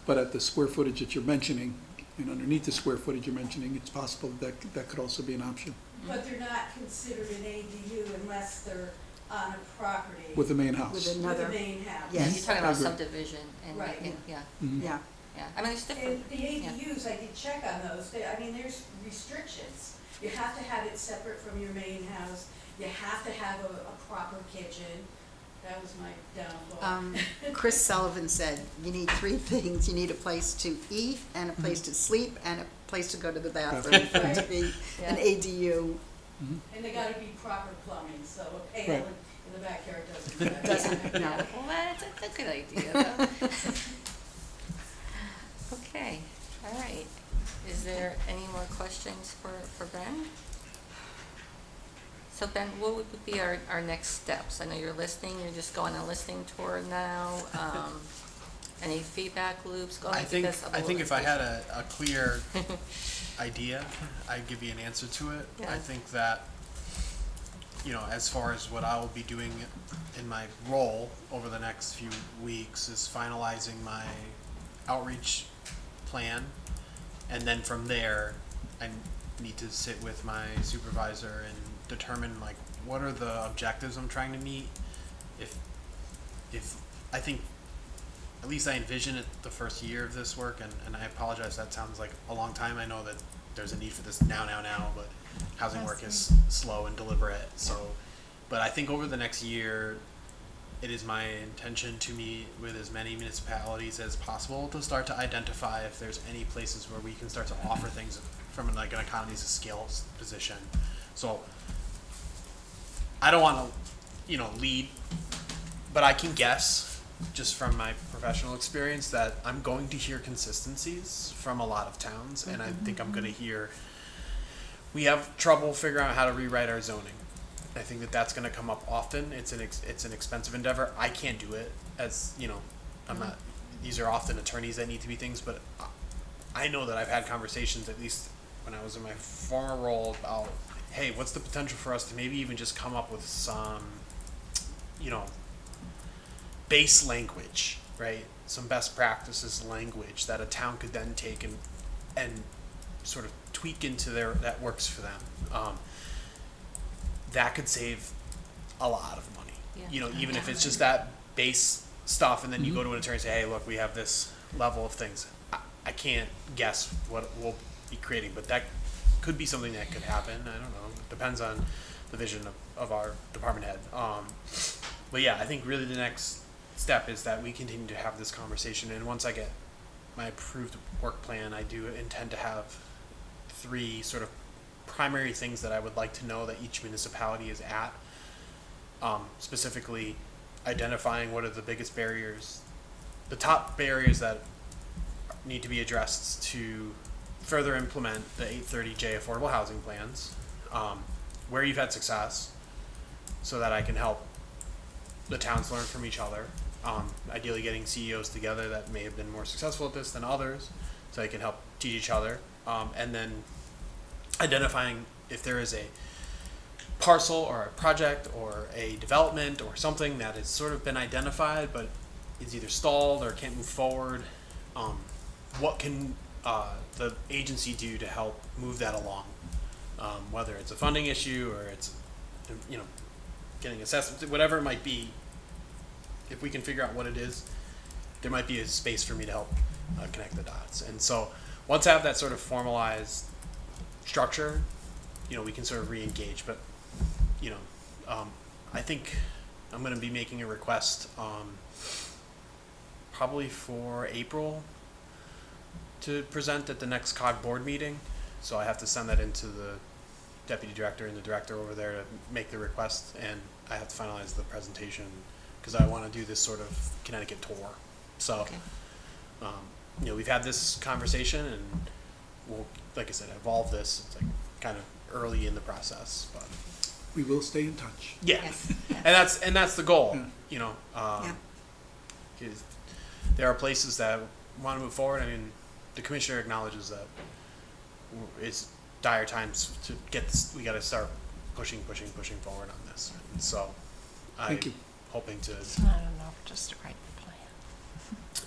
But at the square footage that you're mentioning, and underneath the square footage you're mentioning, it's possible that could also be an option But they're not considered an ADU unless they're on a property. with the main house. With With another, the main house. Yes. you're talking I about agree. subdivision, and, Right. yeah, yeah. yeah, I mean, there's different. And the ADUs, I did check on those, there's restrictions. You have to have it separate from your main house, you have to have a proper kitchen, that was my downfall. Chris Sullivan said, you need three things. You need a place to eat, and a place to sleep, and a place to go to the bathroom for it to be an Yeah. ADU. And they gotta be proper plumbing, so a pail Right. in the backyard doesn't. No. Yeah, well, that's a good idea, though. Okay, all right. Is there any more questions for Ben? So Ben, what would be our next steps? I know you're listening, you're just going on a listening tour now. Any feedback loops going? I think if I had a clear idea, I'd give you an answer to it. Yeah. I think that, as far as what I will be doing in my role over the next few weeks is finalizing my outreach plan. And then from there, I need to sit with my supervisor and determine what are the objectives I'm trying to meet. If I think, at least I envision it the first year of this work, and I apologize, that sounds like a long time. I know that there's a need for this now, but housing work is slow and deliberate. So, but I think over the next year, it is my intention to meet with as many municipalities as possible to start to identify if there's any places where we can start to offer things from an economies of scale position. So I don't want to, lead, but I can guess just from my professional experience that I'm going to hear consistencies from a lot of towns, and I think I'm going to hear we have trouble figuring out how to rewrite our zoning. I think that that's going to come up often. It's an expensive endeavor. I can't do it, as I'm not. These are often attorneys that need to be things, but I know that I've had conversations, at least when I was in my former role, about, hey, what's the potential for us to maybe even just come up with some, base language, right? Some best practices language that a town could then take and sort of tweak into that works for them. That could save a lot of money. Yeah. Even if it's just that base stuff, and then you go to an attorney and say, hey, look, we have this level of things. I can't guess what we'll be creating, but that could be something that could happen. I don't know. It depends on the vision of our department head. But yeah, I think really the next step is that we continue to have this conversation, and once I get my approved work plan, I do intend to have 3 sort of primary things that I would like to know that each municipality is at. Specifically, identifying what are the biggest barriers, the top barriers that need to be addressed to further implement the 830J affordable housing plans, where you've had success, so that I can help the towns learn from each other. Ideally getting CEOs together that may have been more successful at this than others, so they can help teach each other. And then identifying if there is a parcel or a project or a development or something that has sort of been identified but is either stalled or can't move forward. What can the agency do to help move that along? Whether it's a funding issue or it's, getting assessments, whatever it might be. If we can figure out what it is, there might be a space for me to help connect the dots. And so once I have that sort of formalized structure, we can sort of re-engage. But, I think I'm going to be making a request probably for April to present at the next COG board meeting. So I have to send that into the deputy director and the director over there to make the request, and I have to finalize the presentation because I want to do this sort of Connecticut tour. So, Okay. We've had this conversation, and we'll, like I said, evolve this. It's like kind of early in the process, but We will stay in touch. yeah, Yes, yes. and that's the goal. Yeah. Yeah. 'Cause there are places that want to move forward. I mean, the commissioner acknowledges that it's dire times to get this. We got to start pushing forward on this. And so, Thank you. hoping to, It's not enough just to write the plan.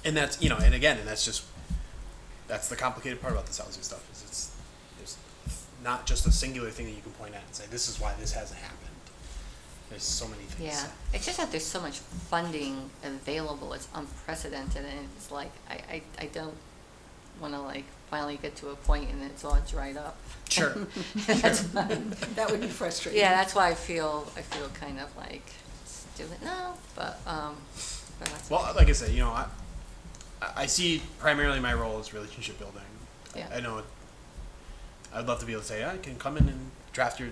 and that's and that's the complicated part about this housing stuff is there's not just a singular thing that you can point at and say this is why this hasn't happened. There's so many things. Yeah, it's just that there's so much funding available, it's unprecedented, and it's like, I don't wanna finally get to a point and it's all dried up. Sure. That's That would be frustrating. Yeah, that's why I feel kind of like, let's do it now, but that's. Well, like I said, I see primarily my role as relationship building. Yeah. I know I'd love to be able to say, I can come in and draft your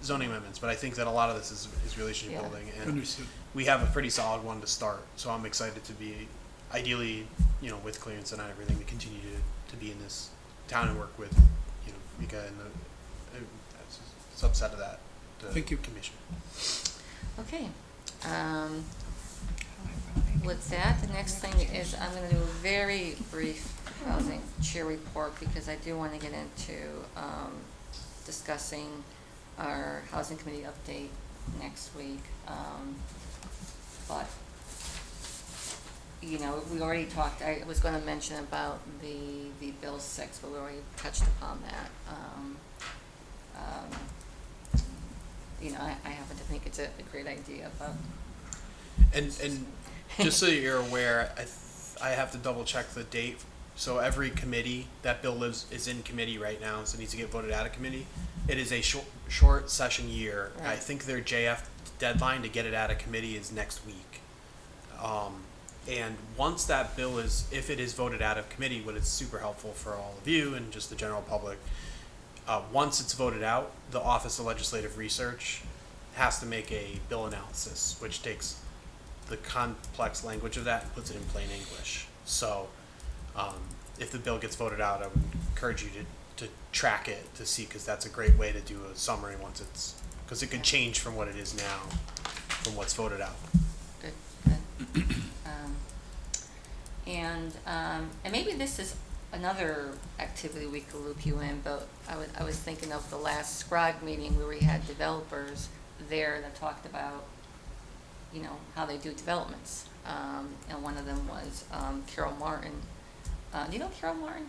zoning amendments, but I think that a lot of this is relationship Yeah. building, and Understood. we have a pretty solid one to start. So I'm excited to be, ideally, with clearance and everything, to continue to be in this town and work with, Mika and the subset of that, the Thank you. commission. Okay, with that, the next thing is I'm gonna do a very brief housing chair report because I do wanna get into, discussing our housing committee update next week. But, we already talked, I was gonna mention about the Bill 6, but we already touched upon that. I happen to think it's a great idea, but, And just so you're aware, I have to double check the date. So every committee that bill is in committee right now, so it needs to get voted out of committee. It is a short session year. I Right. think their JF deadline to get it out of committee is next week. And once that bill if it is voted out of committee, what is super helpful for all of you and just the general public, once it's voted out, the Office of Legislative Research has to make a bill analysis, which takes the complex language of that and puts it in plain English. So, if the bill gets voted out, I would encourage you to track it to see, because that's a great way to do a summary because it could change from what it is now, from what's voted out. good. And maybe this is another activity we could loop you in, but I was thinking of the last SCROG meeting where we had developers there that talked about, how they do developments. And one of them was Carol Martin. Do you know Carol Martin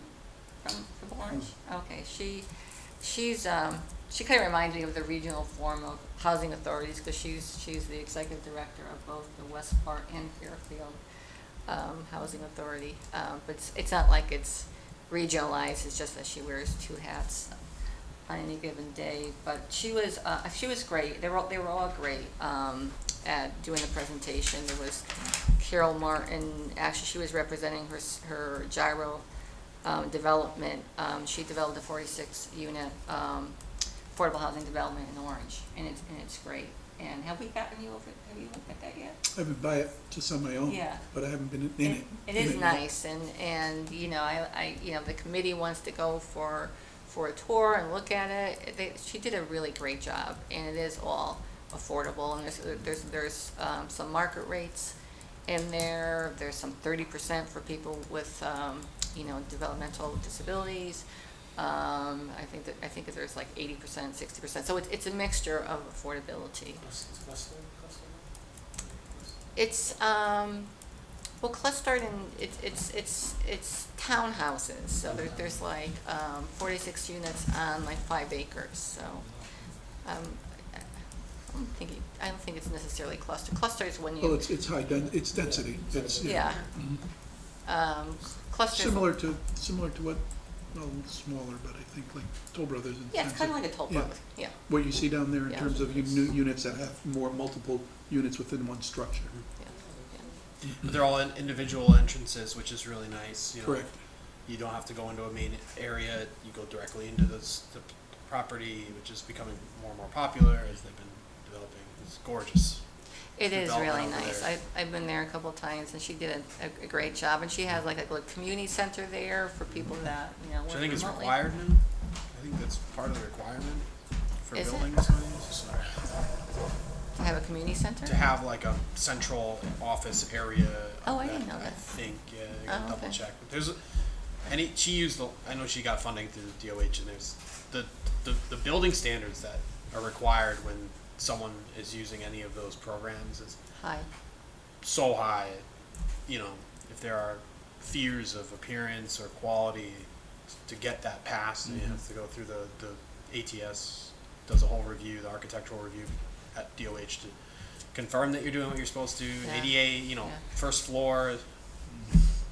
from Orange? Okay, she kind of reminds me of the regional form of housing authorities because she's the executive director of both the West Park and Fairfield Housing Authority. But it's not like it's regionalized. It's just that she wears 2 hats on any given day. But she was great. They were all great. at doing the presentation. There was Carol Martin, actually she was representing her gyro development. She developed a 46-unit affordable housing development in Orange, and it's great. And have you looked at that yet? I haven't buy it just on my own, Yeah. but I haven't been in it. It is nice, and you know, I you know, the committee wants to go for a tour and look at it. She did a really great job, and it is all affordable, and there's some market rates in there. There's some 30% for people with you know, developmental disabilities. I think that there's like 80%, 60%. So it's a mixture of affordability. It's well, clustered and it's townhouses. So there's like 46 units on like 5 acres. So I don't think it's necessarily clustered. Cluster is when you Well, it's high it's density. It's, yeah. Clusters. Similar to what, well, smaller, but I think like Toll Brothers. in Yeah, it's terms kind of of- like a Toll yeah. Brothers. Yeah. What you see down there in Yeah. terms of new units that have multiple units within one structure. Yeah. But they're all individual entrances, which is really nice. You know, Correct. You don't have to go into a main area. You go directly into the property, which is becoming more and more popular as they've been developing. It's gorgeous. It is really development over nice. there. I've been there a couple of times, and she did a great job. And she has like a little community center there for people that, you know, Which work I think is remotely. required now. I think that's part of the requirement for Is it? buildings nowadays. To have a community center? To have like a central office area. Oh, I didn't know that. I think, yeah, I Oh, gotta double okay. check. There's, she used I know she got funding through the DOH, and there's the building standards that are required when someone is using any of those programs is Hi. so high. You know, if there are fears of appearance or quality, to get that passed, you have to go through the ATS does a whole review, the architectural review at DOH to confirm that you're doing what you're supposed to. Yeah. ADA, you know, Yeah. first floor,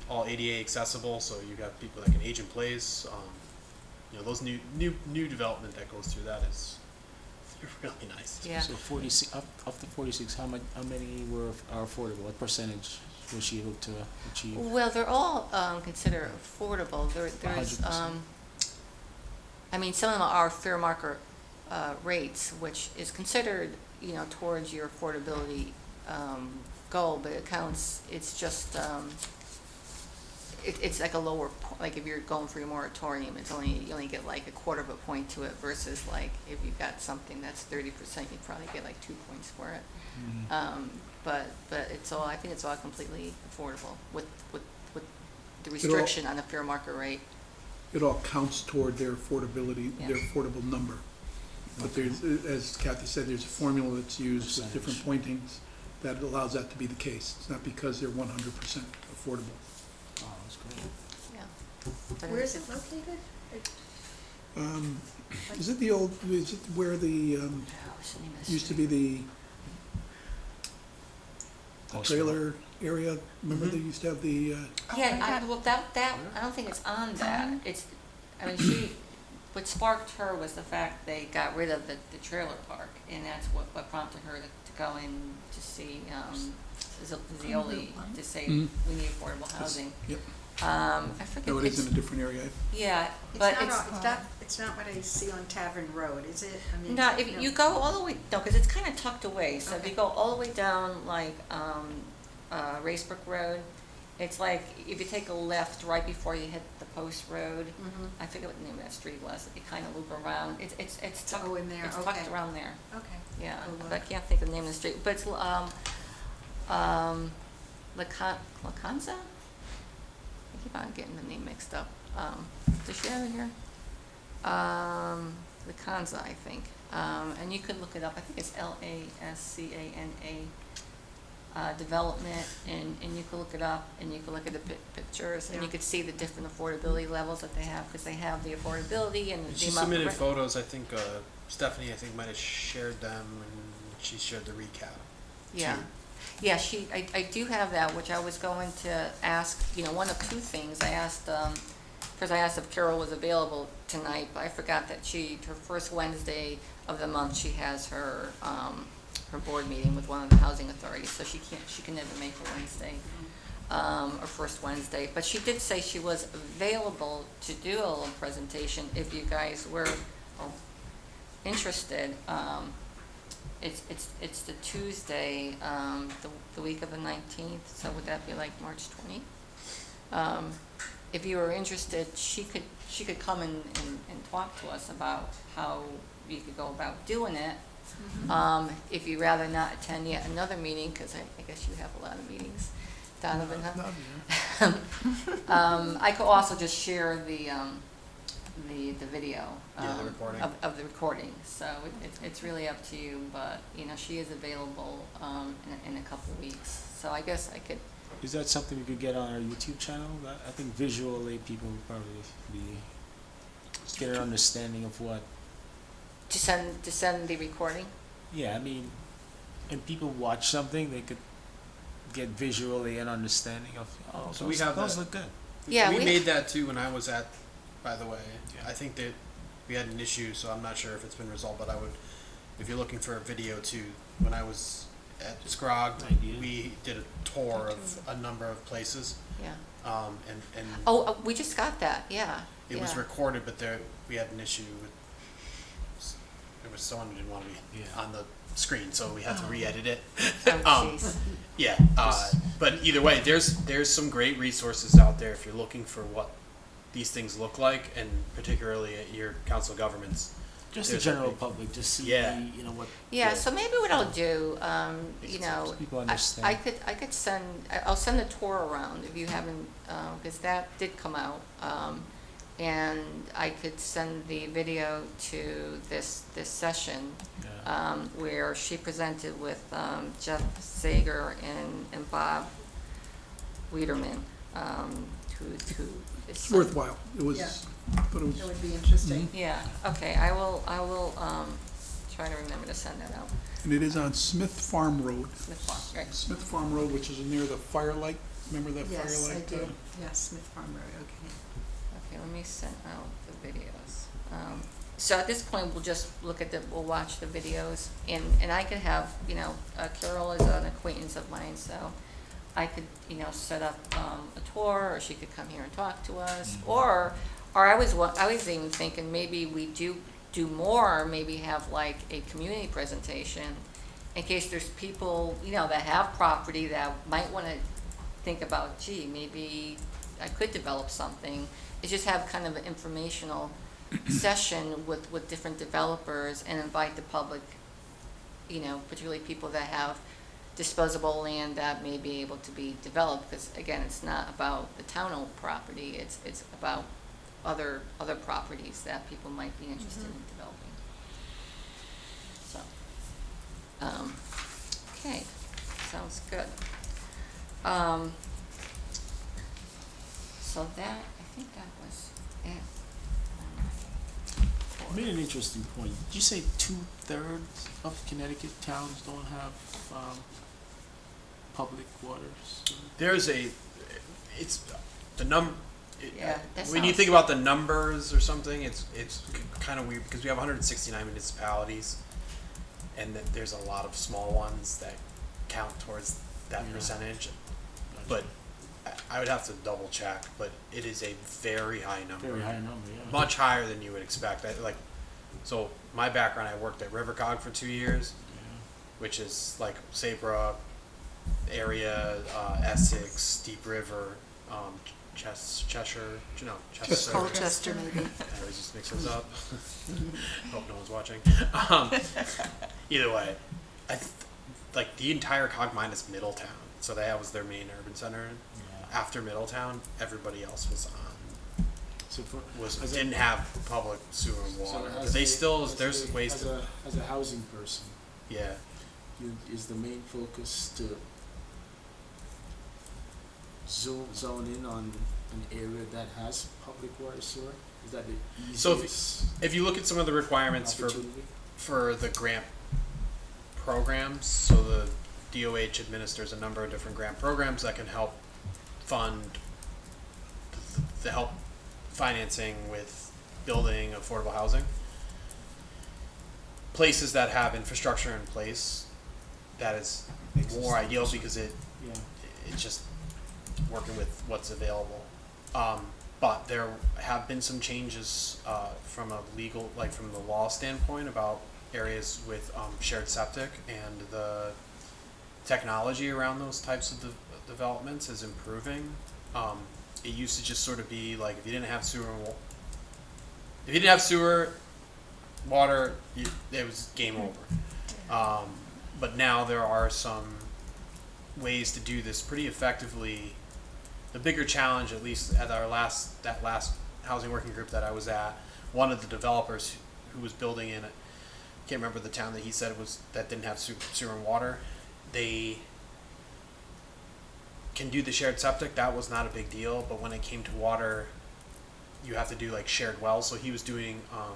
all ADA accessible, so you got people that can age in place. You know, those new development that goes through that is really nice. Yeah. So 46, of the 46, how many are affordable? What percentage was she able to achieve? Well, they're all considered affordable. There's, 100%. I mean, some of them are fair market rates, which is considered, you know, towards your affordability goal, but it counts. It's just it's like a lower like if you're going for your moratorium, you only get like 1/4 of a point to it versus like if you've got something that's 30%, you probably get like 2 points for it. But it's all, I think it's all completely affordable with the restriction on the fair market rate. It all counts toward their affordability, Yeah. their affordable number. But there's, as Kathy said, there's a formula that's used with different pointings that allows that to be the case. It's not because they're 100% affordable. Oh, that's great. Yeah. But Where it's- is it located? Is it the old, is it where the, Oh, what's the name of the used to street? be the trailer area? Remember they used to have the, Yeah, well, that, I don't think it's on that. It's, I mean, what sparked her was the fact they got rid of the trailer park, and that's what prompted her to go in to see, Zioli, to say, Mhm. we need affordable housing. yep, I forget. no, it is in a different area. Yeah, It's but not, it's, it's not what I see on Tavern Road, is it? I mean, no, if you go all the way, no, because it's kind of tucked away, so if you Okay. go all the way down, like, Racebrook Road, it's like, if you take a left right before you hit the post road, Mhm. I forget what the name of that street was, you kind of loop around, it's tucked, Oh, in there, it's okay. tucked around there, Okay. yeah, I'll look. but I can't think of the name of the street, but it's, Lacanza? I keep on getting the name mixed up, does she have it here? Lacanza, I think, and you could look it up, I think it's Lascana, development, and you could look it up, and you could look at the pictures, and you Yeah. could see the different affordability levels that they have, because they have the affordability and the She amount of submitted rent. photos. I think Stephanie, might have shared them, and she shared the recap. Yeah, too. yeah, I do have that, which I was going to ask, you know, one of two things. I asked, first I asked if Carol was available tonight, but I forgot that her first Wednesday of the month, she has her her board meeting with one of the housing authorities, so she can never make a Wednesday, or first Wednesday. But she did say she was available to do a little presentation if you guys were interested. It's the Tuesday, the week of the 19th, so would that be like March 20th? If you were interested, she could come and talk to us about how you could go about doing it. If you'd rather not attend yet another meeting, because I guess you have a lot of meetings, Donovan, huh? I could also just share the video. Yeah, the recording. Of the recording, so it's really up to you, but, you know, she is available, in a couple of weeks, so I guess I could. Is that something we could get on our YouTube channel? I think visually people would probably get an understanding of what. To send the recording? Yeah, I mean, when people watch something, they could get visually an understanding of. Oh, So those, we have those that. look good. Yeah, we we- made that too when I was at, by the way. Yeah. I think that we had an issue, so I'm not sure if it's been resolved, but I would, if you're looking for a video too, when I was at Scrog, Idea. we did a tour of a number of places. Yeah. And Oh, we just got that, yeah. it was yeah. recorded, but we had an issue with, there was someone who didn't want to be Yeah. on the screen, so we had to re-edit it. Oh, jeez. Yeah, but either way, there's some great resources out there if you're looking for what these things look like, and particularly at your council governments. Just the There's general a- public, just see, Yeah. you know, what. Yeah, so maybe what I'll do, you know, So people I understand. could I'll send a tour around if you haven't, because that did come out. And I could send the video to this session, Yeah. where she presented with, Jeff Sager and Bob Wiederman, who is. It's worthwhile. It was, Yeah. but it was. That would be interesting. Yeah, okay, I will, try to remember to send that out. And it is on Smith Farm Road. Smith Farm, right. Smith Farm Road, which is near the Firelight. Remember that Yes, I Firelight? do. Yes, Smith Farm Road, okay. Okay, let me send out the videos. So at this point, we'll just we'll watch the videos, and I could have, you know, Carol is an acquaintance of mine, so I could, you know, set up a tour, or she could come here and talk to us, or I was even thinking maybe we do more, maybe have like a community presentation, in case there's people, you know, that have property that might want to think about, gee, maybe I could develop something. Is just have kind of an informational session with different developers and invite the public, you know, particularly people that have disposable land that may be able to be developed, because again, it's not about the town-owned property, it's about other properties that people might be interested in developing. So, okay, sounds good. So that, I think that was it. You made an interesting point. Did you say 2/3 of Connecticut towns don't have public waters? It's the Yeah, that when you sounds- think about the numbers or something, it's kind of weird because we have 169 municipalities, and there's a lot of small ones that count towards that Yeah. percentage. But I would have to double check, but it is a very high number. Very high number, yeah. Much higher than you would expect. So my background, I worked at Rivercog for 2 years, which is like Saybrook area, Essex, Deep River, Cheshire, Chester. Colchester maybe. I always just mix those up. Hope no one's watching. Either way, like the entire Cog minus Middletown. So that was their main urban center. Yeah. After Middletown, everybody else was So for, didn't have public sewer and water. But they still there's ways to as a housing person, yeah. is the main focus to zone in on an area that has public water sewer? Is that the easiest So if you look at some of the requirements opportunity? for the grant programs, so the DOH administers a number of different grant programs that can help fund the help financing with building affordable housing. Places that have infrastructure in place that is Existing. more ideal because Yeah. it's just working with what's available. But there have been some changes from a legal, like from the law standpoint about areas with shared septic, and the technology around those types of developments is improving. It used to just sort of be like if you didn't have sewer, water, it was game over. But now there are some ways to do this pretty effectively. The bigger challenge, at least at that last housing working group that I was at, one of the developers who was building in it, I can't remember the town that he said it was, that didn't have sewer and water. They can do the shared septic. That was not a big deal, but when it came to water, you have to do like shared wells. So he was doing, I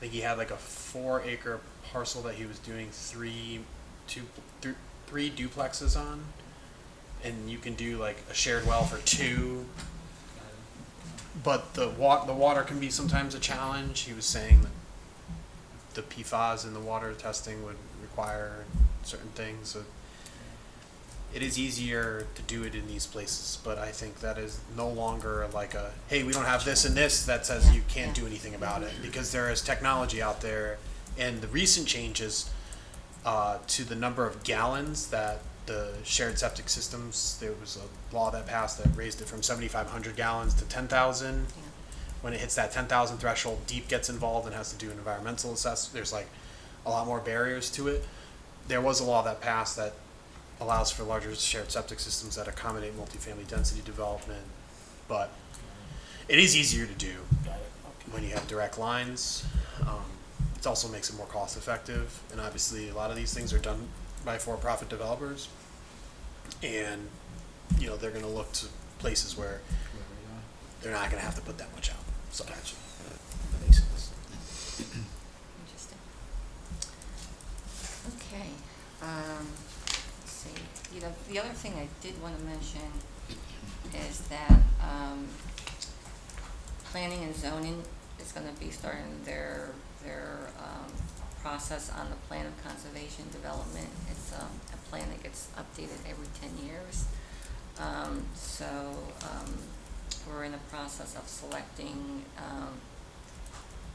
think he had like a 4-acre parcel that he was doing three duplexes on, and you can do like a shared well for 2. But the water can be sometimes a challenge. He was saying that the PFAS in the water testing would require certain things. So it is easier to do it in these places, but I think that is no longer like a, hey, we don't have this and this that says you can't do anything about it, because there is technology out there. And the recent changes to the number of gallons that the shared septic systems, there was a law that passed that raised it from 7,500 gallons to 10,000. When it hits that 10,000 threshold, DEEP gets involved and has to do an environmental assessment. There's like a lot more barriers to it. There was a law that passed that allows for larger shared septic systems that accommodate multifamily density development, but it is easier to do when you have direct lines. It also makes it more cost effective, and obviously a lot of these things are done by for-profit developers, and you know, they're going to look to places where they're not going to have to put that much out. So Gotcha. Makes sense. Interesting. Okay, let's see, you know, the other thing I did want to mention is that, planning and zoning is gonna be starting their process on the plan of conservation development. It's, a plan that gets updated every 10 years. We're in the process of selecting,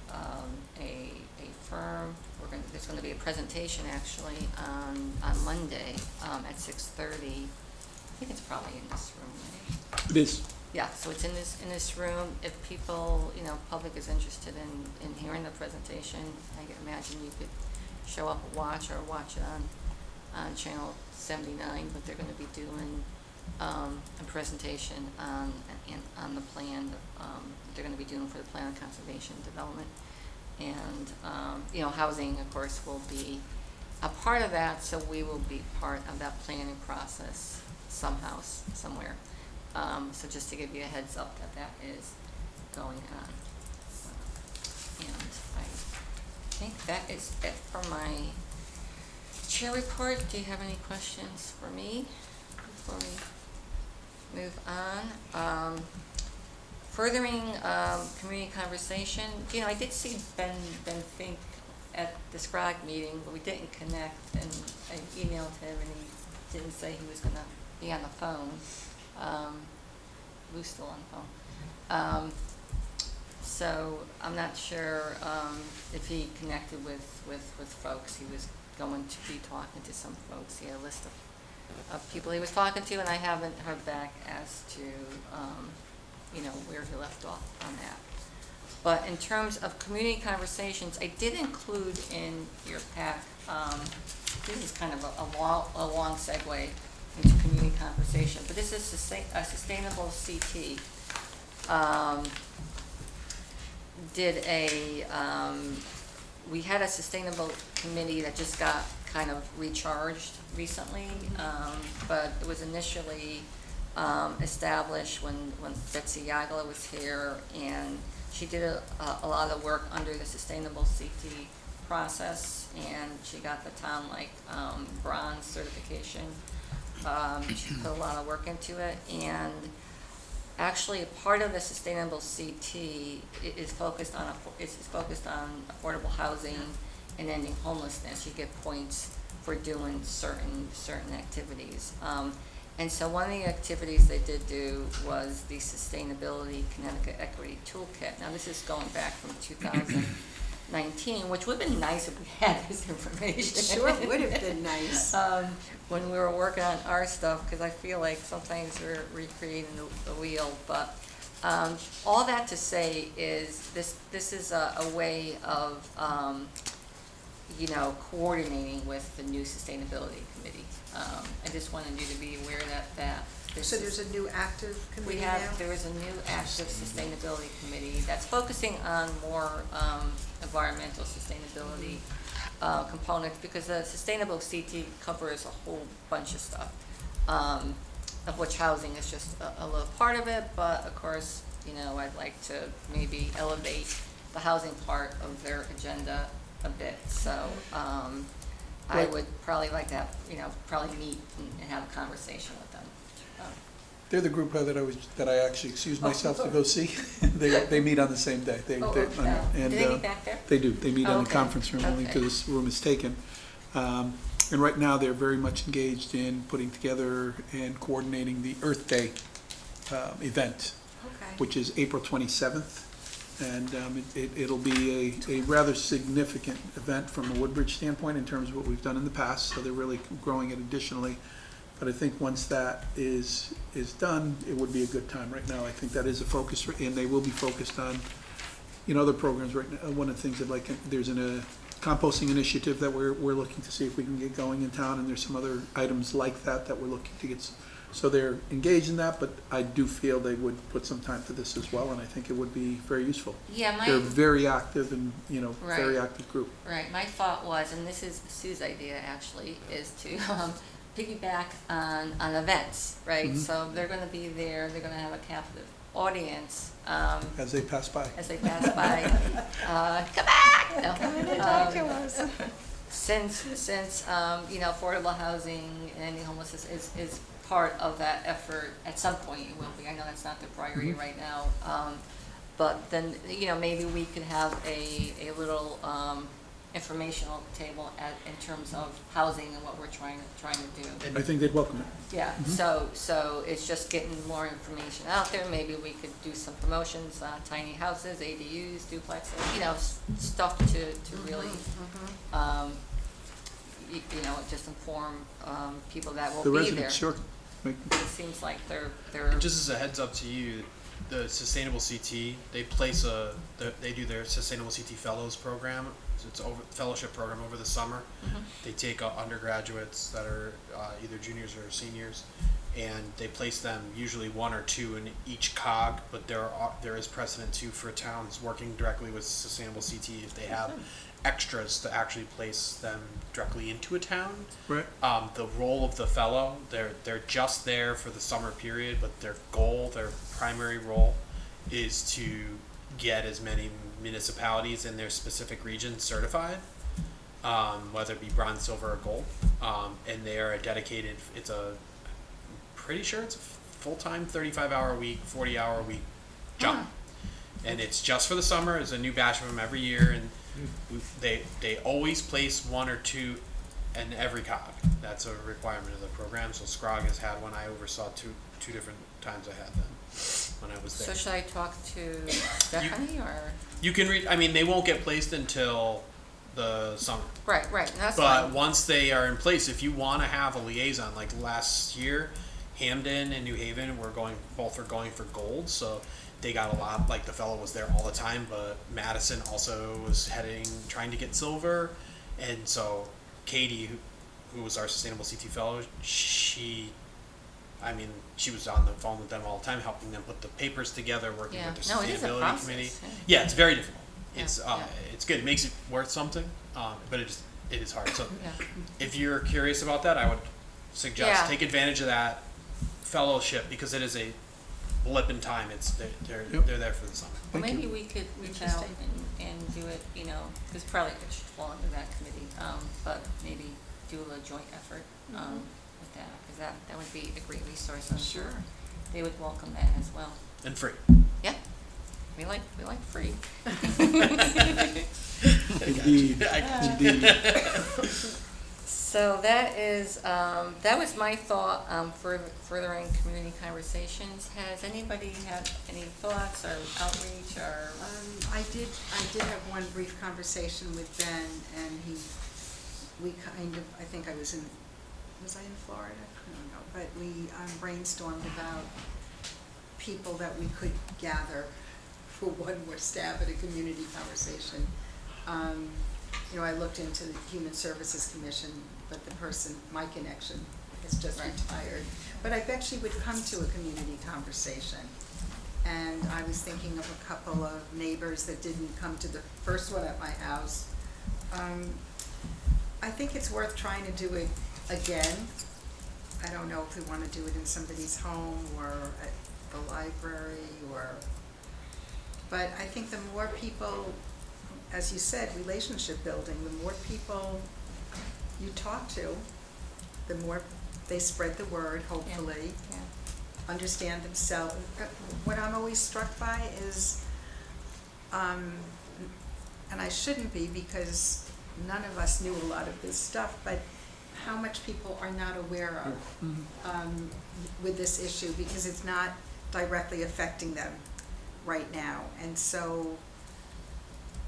a firm. There's gonna be a presentation actually on Monday, at 6:30. I think it's probably in this room, right? It is. Yeah, so it's in this room. If people, you know, public is interested in hearing the presentation, I can imagine you could show up and watch it on channel 79, but they're gonna be doing, a presentation on the plan, they're gonna be doing for the plan of conservation development. And, you know, housing, of course, will be a part of that, so we will be part of that planning process somehow, somewhere. So just to give you a heads up that is going on. And I think that is it for my chair report. Do you have any questions for me before we move on? Furthering community conversation, you know, I did see Ben Fink at the SCROG meeting, but we didn't connect, and I emailed him and he didn't say he was gonna be on the phone. Lou's still on the phone. So I'm not sure if he connected with folks. He was going to be talking to some folks. He had a list of people he was talking to, and I haven't heard back as to you know, where he left off on that. But in terms of community conversations, I did include in your pack, this is kind of a long segue into community conversation, but this is a sustainable CT. We had a sustainable committee that just got kind of recharged recently, but it was initially established when Betsy Yagla was here, and she did a lot of work under the sustainable CT process, and she got the town like bronze certification. She put a lot of work into it, and actually part of the sustainable CT is focused on affordable housing and ending homelessness. You get points for doing certain activities. And so one of the activities they did do was the Sustainability Connecticut Equity Toolkit. Now, this is going back from 2019, which would have been nice if we had this information. Sure would have been nice. When we were working on our stuff, because I feel like sometimes we're recreating the wheel. But all that to say is this is a way of coordinating with the new sustainability committee. I just wanted you to be aware that this So is- there's a new active committee now? there is a new active sustainability committee that's focusing on more environmental sustainability components, because the sustainable CT covers a whole bunch of stuff, of which housing is just a little part of it. But of course, I'd like to maybe elevate the housing part of their agenda a bit. So I Right. would probably like to have, probably meet and have a conversation with them. They're the group that I actually excused myself to go see. They meet on the same day. Do And, they meet back there? They do. They meet in the Okay. conference room only Okay. because this room is taken. And right now, they're very much engaged in putting together and coordinating the Earth Day event, Okay. which is April 27th. And it'll be a rather significant event from a Woodbridge standpoint in terms of what we've done in the past. So they're really growing it additionally. But I think once that is done, it would be a good time. Right now, I think that is a focus, and they will be focused on, other programs right now. One of the things there's a composting initiative that we're looking to see if we can get going in town, and there's some other items like that we're looking to get. So they're engaged in that, but I do feel they would put some time to this as well, and I think it would be very useful. Yeah, They're very active and, very Right. active group. Right, my thought was, and this is Sue's idea actually, is to piggyback on events, right? Mhm. So they're gonna be there, they're gonna have a captive audience, As they pass by. as they pass by. Come back! No. Come in and talk to us. Since affordable housing and ending homelessness is part of that effort, at some point it will be. I know that's not the priority Mhm. right now. But then, maybe we could have a little informational table in terms of housing and what we're trying to do. I think they'd welcome it. Yeah, Mhm. so it's just getting more information out there. Maybe we could do some promotions, tiny houses, ADUs, duplexes, stuff to really, just inform people that will The be there. residents, sure. It seems like they're. And just as a heads up to you, the Sustainable CT, they do their Sustainable CT Fellows program. So it's fellowship program over the summer. Mhm. They take undergraduates that are either juniors or seniors, and they place them usually one or two in each cog. But there is precedent too for towns working directly with Sustainable CT if they have extras to actually place them directly into a town. Right. The role of the fellow, they're just there for the summer period, but their primary role is to get as many municipalities in their specific region certified, whether it be bronze, silver, or gold. And they are pretty sure it's a full-time 35-hour a week, 40-hour a week job. And it's just for the summer. There's a new batch of them every year, and they always place one or two in every cog. That's a requirement of the program. So Scrog has had one. I oversaw two different times I had them when I was there. So should I talk to Stephanie or? You can read. I mean, they won't get placed until the summer. Right, that's But fine. once they are in place, if you want to have a liaison, like last year, Hamden and New Haven were going for gold. So they got a lot. Like the fellow was there all the time, but Madison also was trying to get silver, and so Katie, who was our Sustainable CT fellow, she was on the phone with them all the time, helping them put the papers together, working Yeah. with the No, it is a sustainability process, committee. yeah. Yeah, it's very difficult. Yeah, It's yeah. it's good. It makes it worth something, but it is hard. So Yeah. if you're curious about that, I would suggest Yeah. take advantage of that fellowship because it is a blip in time. They're there for the summer. Well, Thank maybe we could reach out and do it, because probably it should fall under that committee, but maybe do a joint effort with that, because that would be a great resource, I'm sure. They would welcome that as well. And free. Yeah, we like free. Indeed, I- indeed. So that is, that was my thought, for furthering community conversations. Has anybody had any thoughts or outreach or? I did have one brief conversation with Ben, and we kind of, I think I was in Florida? I don't know, but we brainstormed about people that we could gather for one more stab at a community conversation. You know, I looked into the Human Services Commission, but the person, my connection, has just Right. retired. But I bet she would come to a community conversation. And I was thinking of a couple of neighbors that didn't come to the first one at my house. I think it's worth trying to do it again. I don't know if we want to do it in somebody's home or at the library but I think the more people, as you said, relationship building, the more people you talk to, the more they spread the word, hopefully, Yeah. understand themselves. What I'm always struck by is, and I shouldn't be because none of us knew a lot of this stuff, but how much people are not aware of with this issue because it's not directly affecting them right now. And so,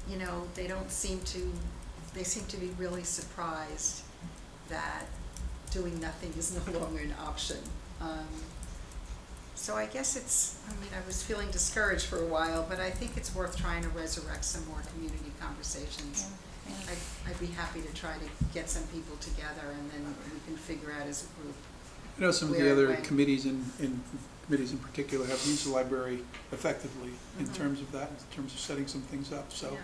you know, they seem to be really surprised that doing nothing is no longer an option. So I guess I was feeling discouraged for a while, but I think it's worth trying to resurrect some more community conversations. Yeah. I'd be happy to try to get some people together and then we can figure out as a group. I know some of Where the it other went. committees committees in particular have used the library effectively in Mhm. terms of that, in terms of setting some things up, so Yeah.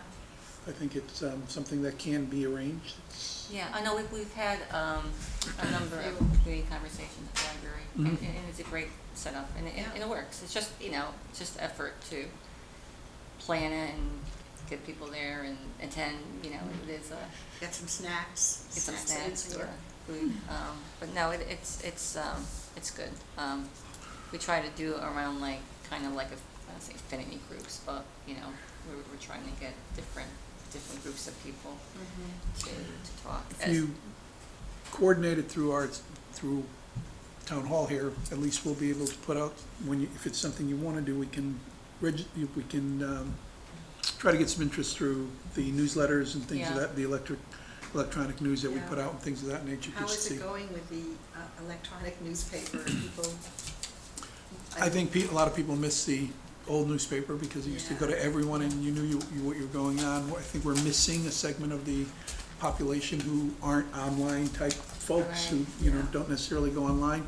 I think it's something that can be arranged. Yeah, I know we've had a number of community conversations at the library, and Mhm. and it's a great setup, and Yeah. it works. It's just, it's just effort to plan it and get people there and attend, it is a, Get some snacks. get some at the snacks, store. food. But no, it's good. We try to do around kind of like I don't say affinity groups, but, we're trying to get different groups of people Mhm. to talk. If you coordinate it through town hall here, at least we'll be able to put out, if it's something you want to do, we can try to get some interest through the newsletters and things of Yeah. that, the electronic news that we Yeah. put out and things of that nature. How just is to it see. going with the electronic newspaper? People? I think a lot of people miss the old newspaper because it used to go to everyone and you knew what you were going on. I think we're missing a segment of the population who aren't online type folks who, Right. don't necessarily go online.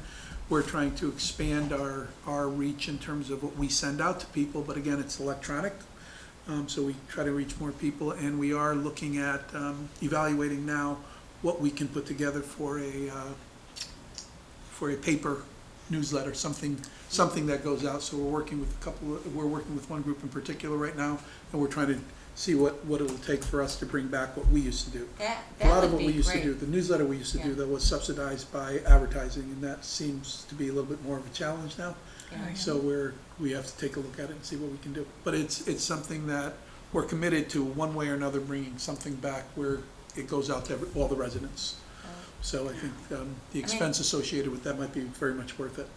We're trying to expand our reach in terms of what we send out to people, but again, it's electronic. So we try to reach more people, and we are looking at evaluating now what we can put together for a paper newsletter, something that goes out. So we're working with one group in particular right now, and we're trying to see what it'll take for us to bring back what we used to do. That A lot of would what we be used to great. do, the newsletter we used to do Yeah. that was subsidized by advertising, and that seems to be a little bit more of a challenge now. Yeah. So we have to take a look at it and see what we can do. But it's something that we're committed to, one way or another, bringing something back where it goes out to all the residents. So I think the expense associated with that might be very much worth it.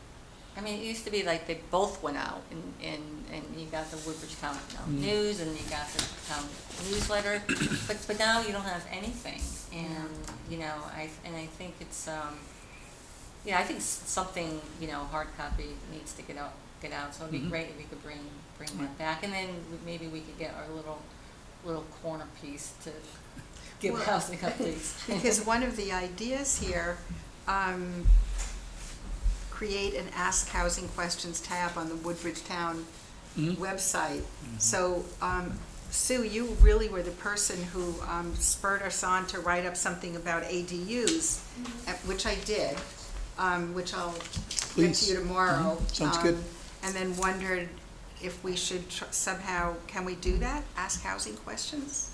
I mean, it used to be like they both went out, and you got the Woodbridge Town Mm. News, and you got the town newsletter, but now you don't have anything, and, I think it's, I think something, hard copy needs to get out, so it'd be Mhm. great if we could bring that back, and then maybe we could get our little corner piece to give Well, housing updates. Because one of the ideas here, create an Ask Housing Questions tab on the Woodbridge Town Mhm. website. So, Sue, you really were the person who spurred us on to write up something about ADUs, which I did, which I'll get Please. to you tomorrow. Mhm. Sounds good. And then wondered if we should somehow, can we do that? Ask housing questions?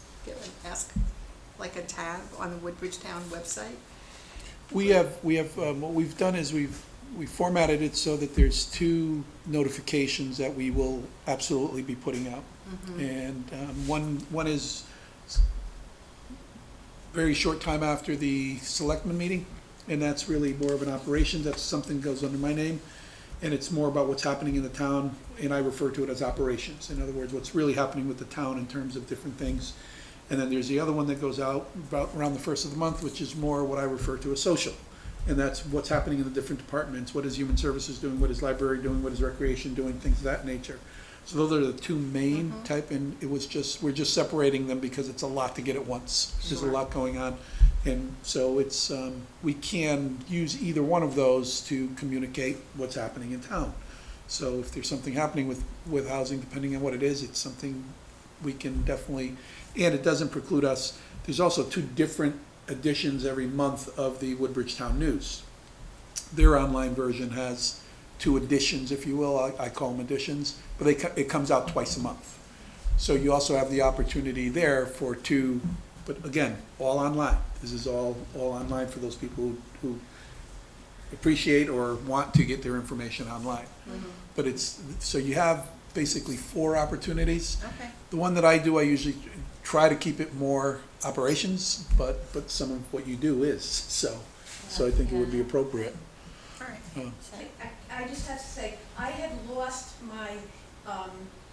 Ask, like a tab on the Woodbridge Town website? We have, what we've done is we formatted it so that there's two notifications that we will absolutely be putting out. Mm-hmm. And one is very short time after the selectmen meeting, and that's really more of an operations, that's something that goes under my name, and it's more about what's happening in the town, and I refer to it as operations. In other words, what's really happening with the town in terms of different things. And then there's the other one that goes out about around the first of the month, which is more what I refer to as social. And that's what's happening in the different departments, what is human services doing, what is library doing, what is recreation doing, things of that nature. So those are the two main type, and it was just, we're just separating them because it's a lot to get at once. There's a lot going on. And so it's, we can use either one of those to communicate what's happening in town. So if there's something happening with housing, depending on what it is, it's something we can definitely, and it doesn't preclude us. There's also 2 different editions every month of the Woodbridge Town News. Their online version has 2 editions, if you will. I call them editions, but it comes out twice a month. So you also have the opportunity there for 2, but again, all online. This is all online for those people who appreciate or want to get their information online. But it's, so you have basically 4 opportunities. Okay. The one that I do, I usually try to keep it more operations, but some of what you do is, so I think it would be appropriate. All right. I just have to say, I had lost my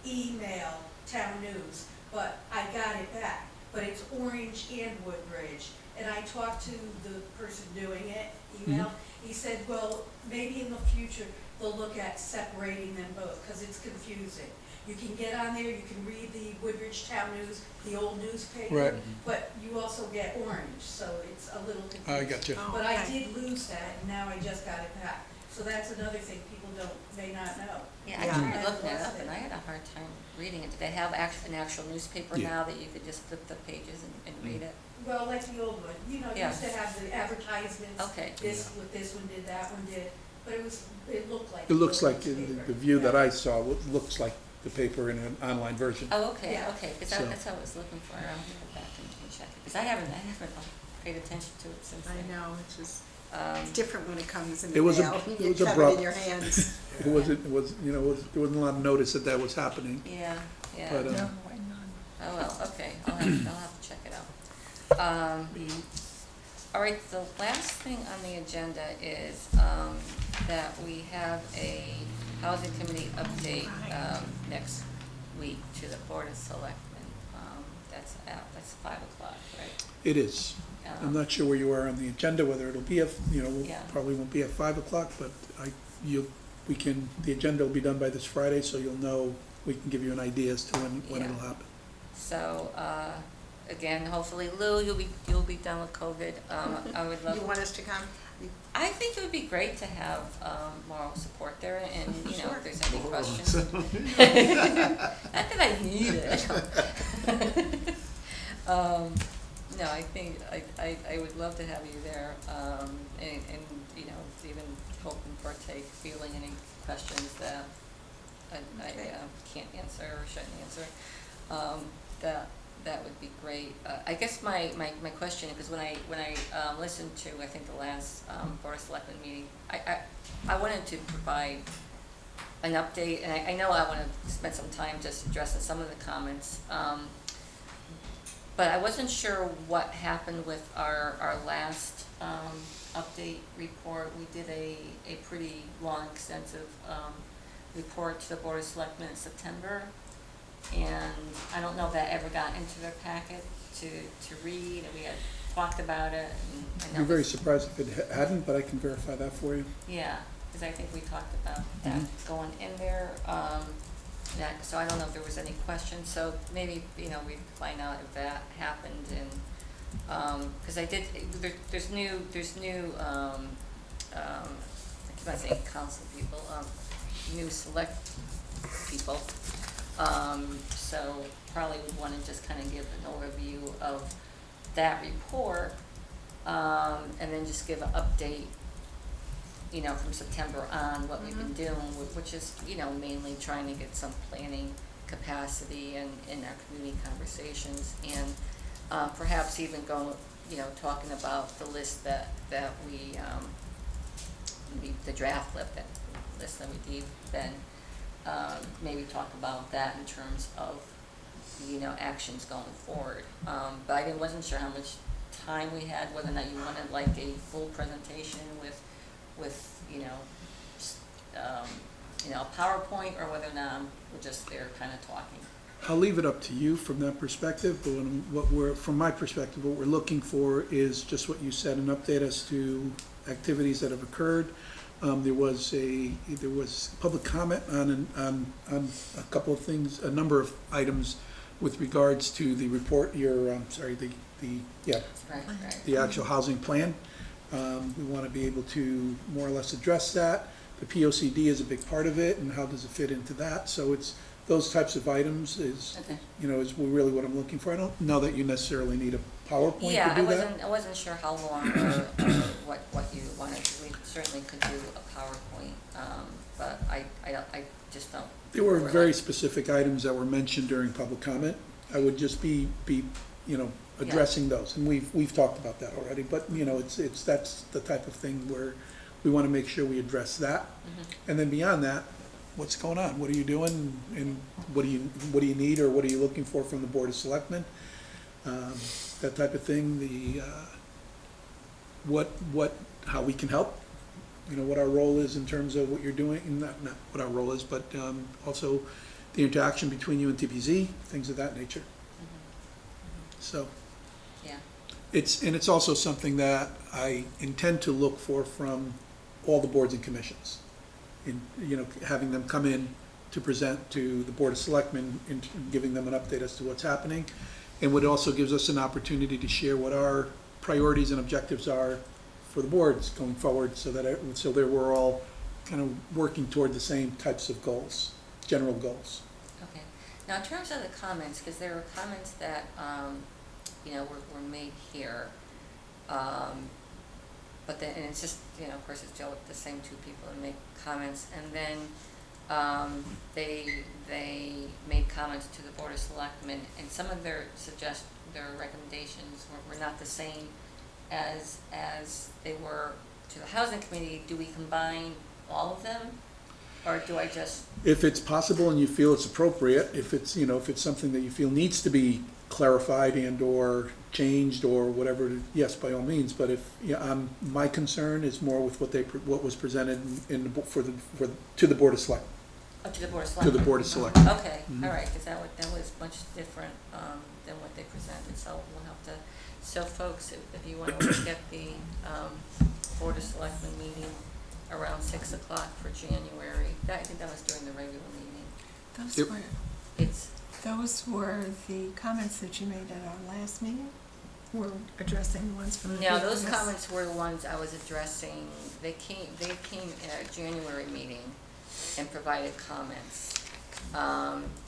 email, Town News, but I got it back. But it's Orange and Woodbridge. And I talked to the person doing it, email. He said, well, maybe in the future, they'll look at separating them both, because it's confusing. You can get on there, you can read the Woodbridge Town News, the old newspaper. Right. But you also get Orange, so it's a little confusing. I got you. Oh, But I okay. did lose that, and now I just got it back. So that's another thing people may not know. Yeah, I Yeah. tried looking it up and I had a hard time reading it. Do they have an actual newspaper Yeah. now that you could just flip the pages and read it? Well, like the old one, you know, it Yeah. used to have the advertisements. Okay. This, what this one did, that one did, but it looked like. It looks the like, the newspaper. view that Yeah. I saw, looks like the paper in an online version. Oh, okay, Yeah. okay, because So- that's what I was looking for. I'll have to go back and check it. Because I haven't paid attention to it since I then. know, it's just, Um, it's different when it comes in It the was mail. it You was have it abrupt. in your hands. It wasn't, there wasn't a lot of notice that was happening. Yeah, yeah. But, No, why not? Oh, well, okay, I'll have to check it out. All right, the last thing on the agenda is, that we have a housing committee update, next week to the Board of Selectmen. That's 5:00, right? It is. I'm not sure where you are on the agenda, whether it'll be Yeah. probably won't be at 5:00, but the agenda will be done by this Friday, so you'll know, we can give you an idea as to when Yeah. it'll happen. So, again, hopefully, Lou, you'll be done with COVID. I would love. You want us to come? I think it would be great to have moral support there, and you know, Sure. if there's any questions. Not that I need it. No, I think I would love to have you there, and you know, even help and partake, feeling any questions that I can't answer or shouldn't answer. That would be great. I guess my question, because when I listened to, I think, the last Board of Selectmen meeting, I wanted to provide an update, and I know I want to spend some time just addressing some of the comments, but I wasn't sure what happened with our last update report. We did a pretty long, extensive report to the Board of Selectmen in September. And I don't know if that ever got into their packet to read, and we had talked about it, and I know. You're very surprised if it hadn't, but I can verify that for you. Yeah, because I think we talked about that going in there, so I don't know if there was any questions, so maybe, you know, we find out if that happened, and, because I did, there's new, I keep on saying council people, new select people. So probably would want to just kind of give an overview of that report, and then just give an update, you know, from September on what we've been doing, which is, you know, mainly trying to get some planning capacity in our community conversations, and perhaps even go, you know, talking about the list that we, the draft list that we gave Ben. Maybe talk about that in terms of, you know, actions going forward. But I wasn't sure how much time we had, whether or not you wanted like a full presentation with, a PowerPoint, or whether or not we're just there kind of talking. I'll leave it up to you from that perspective, but from my perspective, what we're looking for is just what you said, an update as to activities that have occurred. There was public comment on a couple of things, a number of items with regards to the report, the actual housing plan. We want to be able to more or less address that. The POCD is a big part of it, and how does it fit into that? So it's those types of items is really what I'm looking for. I don't know that you necessarily need a PowerPoint to do that. I wasn't sure how long or what you wanted. We certainly could do a PowerPoint, but I just don't. There were very specific items that were mentioned during public comment. I would just be addressing those, and we've talked about that already. But that's the type of thing where we want to make sure we address that, and then beyond that, what's going on? What are you doing, and what do you need, or what are you looking for from the Board of Selectmen? That type of thing. How we can help. What our role is in terms of what you're doing, and not what our role is, but also the interaction between you and TPZ, things of that nature. So, Yeah. it's also something that I intend to look for from all the boards and commissions. In having them come in to present to the Board of Selectmen and giving them an update as to what's happening, and what also gives us an opportunity to share what our priorities and objectives are for the boards going forward, so that we're all kind of working toward the same types of goals, general goals. Okay. Now, in terms of the comments, because there were comments that were made here, but then, and it's just, of course, it's still the same two people that make comments, and then they made comments to the Board of Selectmen, and some of their recommendations were not the same as they were to the Housing Committee. Do we combine all of them, or do I just? If it's possible and you feel it's appropriate, if it's something that you feel needs to be clarified and or changed or whatever, yes, by all means. But my concern is more with what was presented to the Board of Selectmen. Oh, to the Board of To Selectmen? the Board of Selectmen. Okay, all right, because that was much different than what they presented, so we'll have to, so folks, if you want to look at the Board of Selectmen meeting around 6 o'clock for January, I think that was during the regular meeting. Those were the comments that you made at our last meeting? We're addressing the ones from the. No, those comments were the ones I was addressing. They came at a January meeting and provided comments.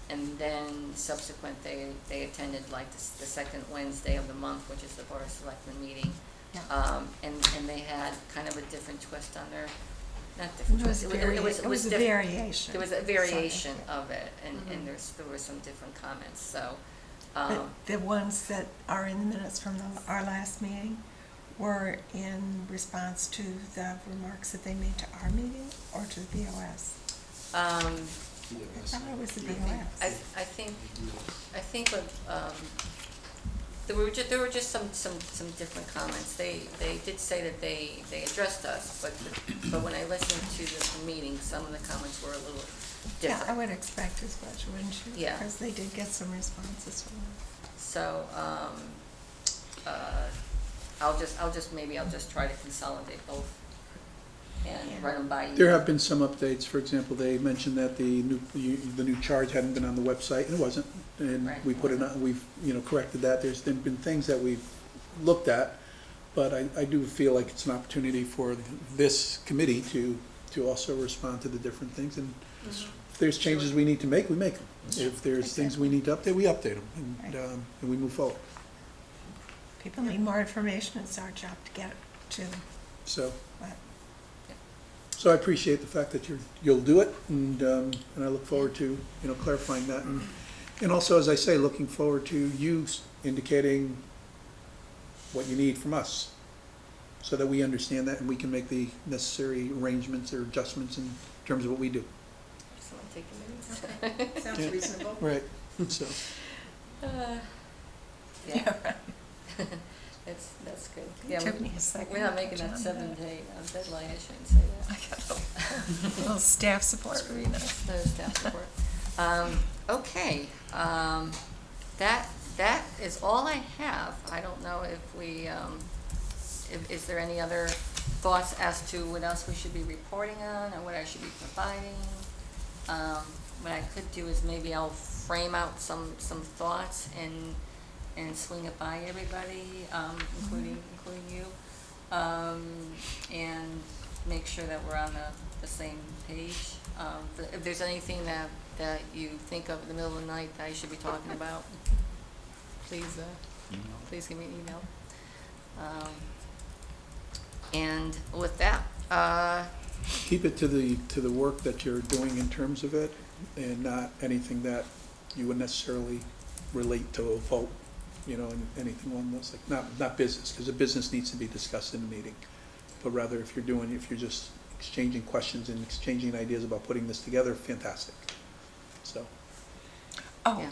And then subsequent, they attended like the second Wednesday of the month, which is the Board of Selectmen meeting. Yeah. And they had kind of a different twist on their, not different twist, it was a different. variation. There was a variation of it, and there were some different comments, so. But the ones that are in the minutes from our last meeting were in response to the remarks that they made to our meeting or to the BOS? I thought it was the BOS. I think there were just some different comments. They did say that they addressed us, but when I listened to the meeting, some of the comments were a little different. Yeah, I would expect as much, wouldn't you? Yeah. Because they did get some responses from them. So I'll just try to consolidate both and run them by you. There have been some updates. For example, they mentioned that the new charge hadn't been on the website, and it wasn't. And Right. we put it on. We've corrected that. There's been things that we've looked at, but I do feel like it's an opportunity for this committee to also respond to the different things. And if there's changes we need to make, we make them. If there's things we need to update, we update them, and we move forward. People need more information. It's our job to get it to them. So. But So I appreciate the fact that you'll do it, and I look forward to clarifying that, and also, as I say, looking forward to you indicating what you need from us, so that we understand that and we can make the necessary arrangements or adjustments in terms of what we do. Someone take the minutes? Okay, sounds Yeah. reasonable. Right. So Yeah. That's good. It Yeah, took me a second we're not to making catch that on to 7-day deadline, I shouldn't say that. I got a little staff support, very nice. No staff support. Okay, that is all I have. I don't know if we, is there any other thoughts as to what else we should be reporting on or what I should be providing? What I could do is maybe I'll frame out some thoughts and swing it by everybody, including you, and make sure that we're on the same page. If there's anything that you think of in the middle of the night that I should be talking about, please give me an email. And with that, Keep it to the work that you're doing in terms of it, and not anything that you would necessarily relate to a vote, and anything along those, not business, because the business needs to be discussed in the meeting. But rather, if you're just exchanging questions and exchanging ideas about putting this together, fantastic. So, Oh, yeah.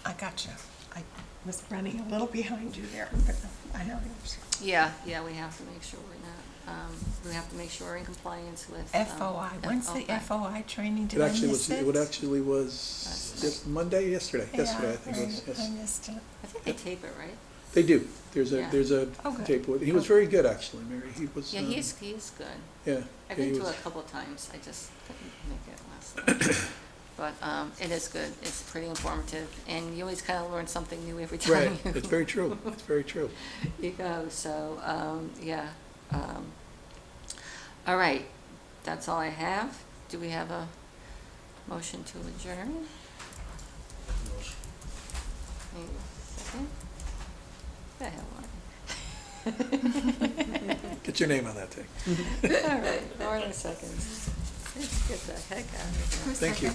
I got you. I was running a little behind you there, but I know yours. Yeah, we have to make sure we have to make sure we're in compliance with. FOI, when's the FOI. FOI training? it Did I actually miss was, it? it actually was That's yesterday, I think it was, I yes. missed it. I think they tape it, right? They do, there's Yeah. a Oh, good. tape with, he was very good, actually, Mary, he was. Yeah, he's good. Yeah. I've yeah, he been to it was- a couple of times, I just couldn't make it last time. But it is good, it's pretty informative, and you always kind of learn something new every time Right, it's very true, it's very true. you go, so, yeah. All right, that's all I have. Do we have a motion to adjourn? Maybe a second? The hell on. Get your name on that thing. All right, 4 seconds. Let's get the heck out of here. Thank you.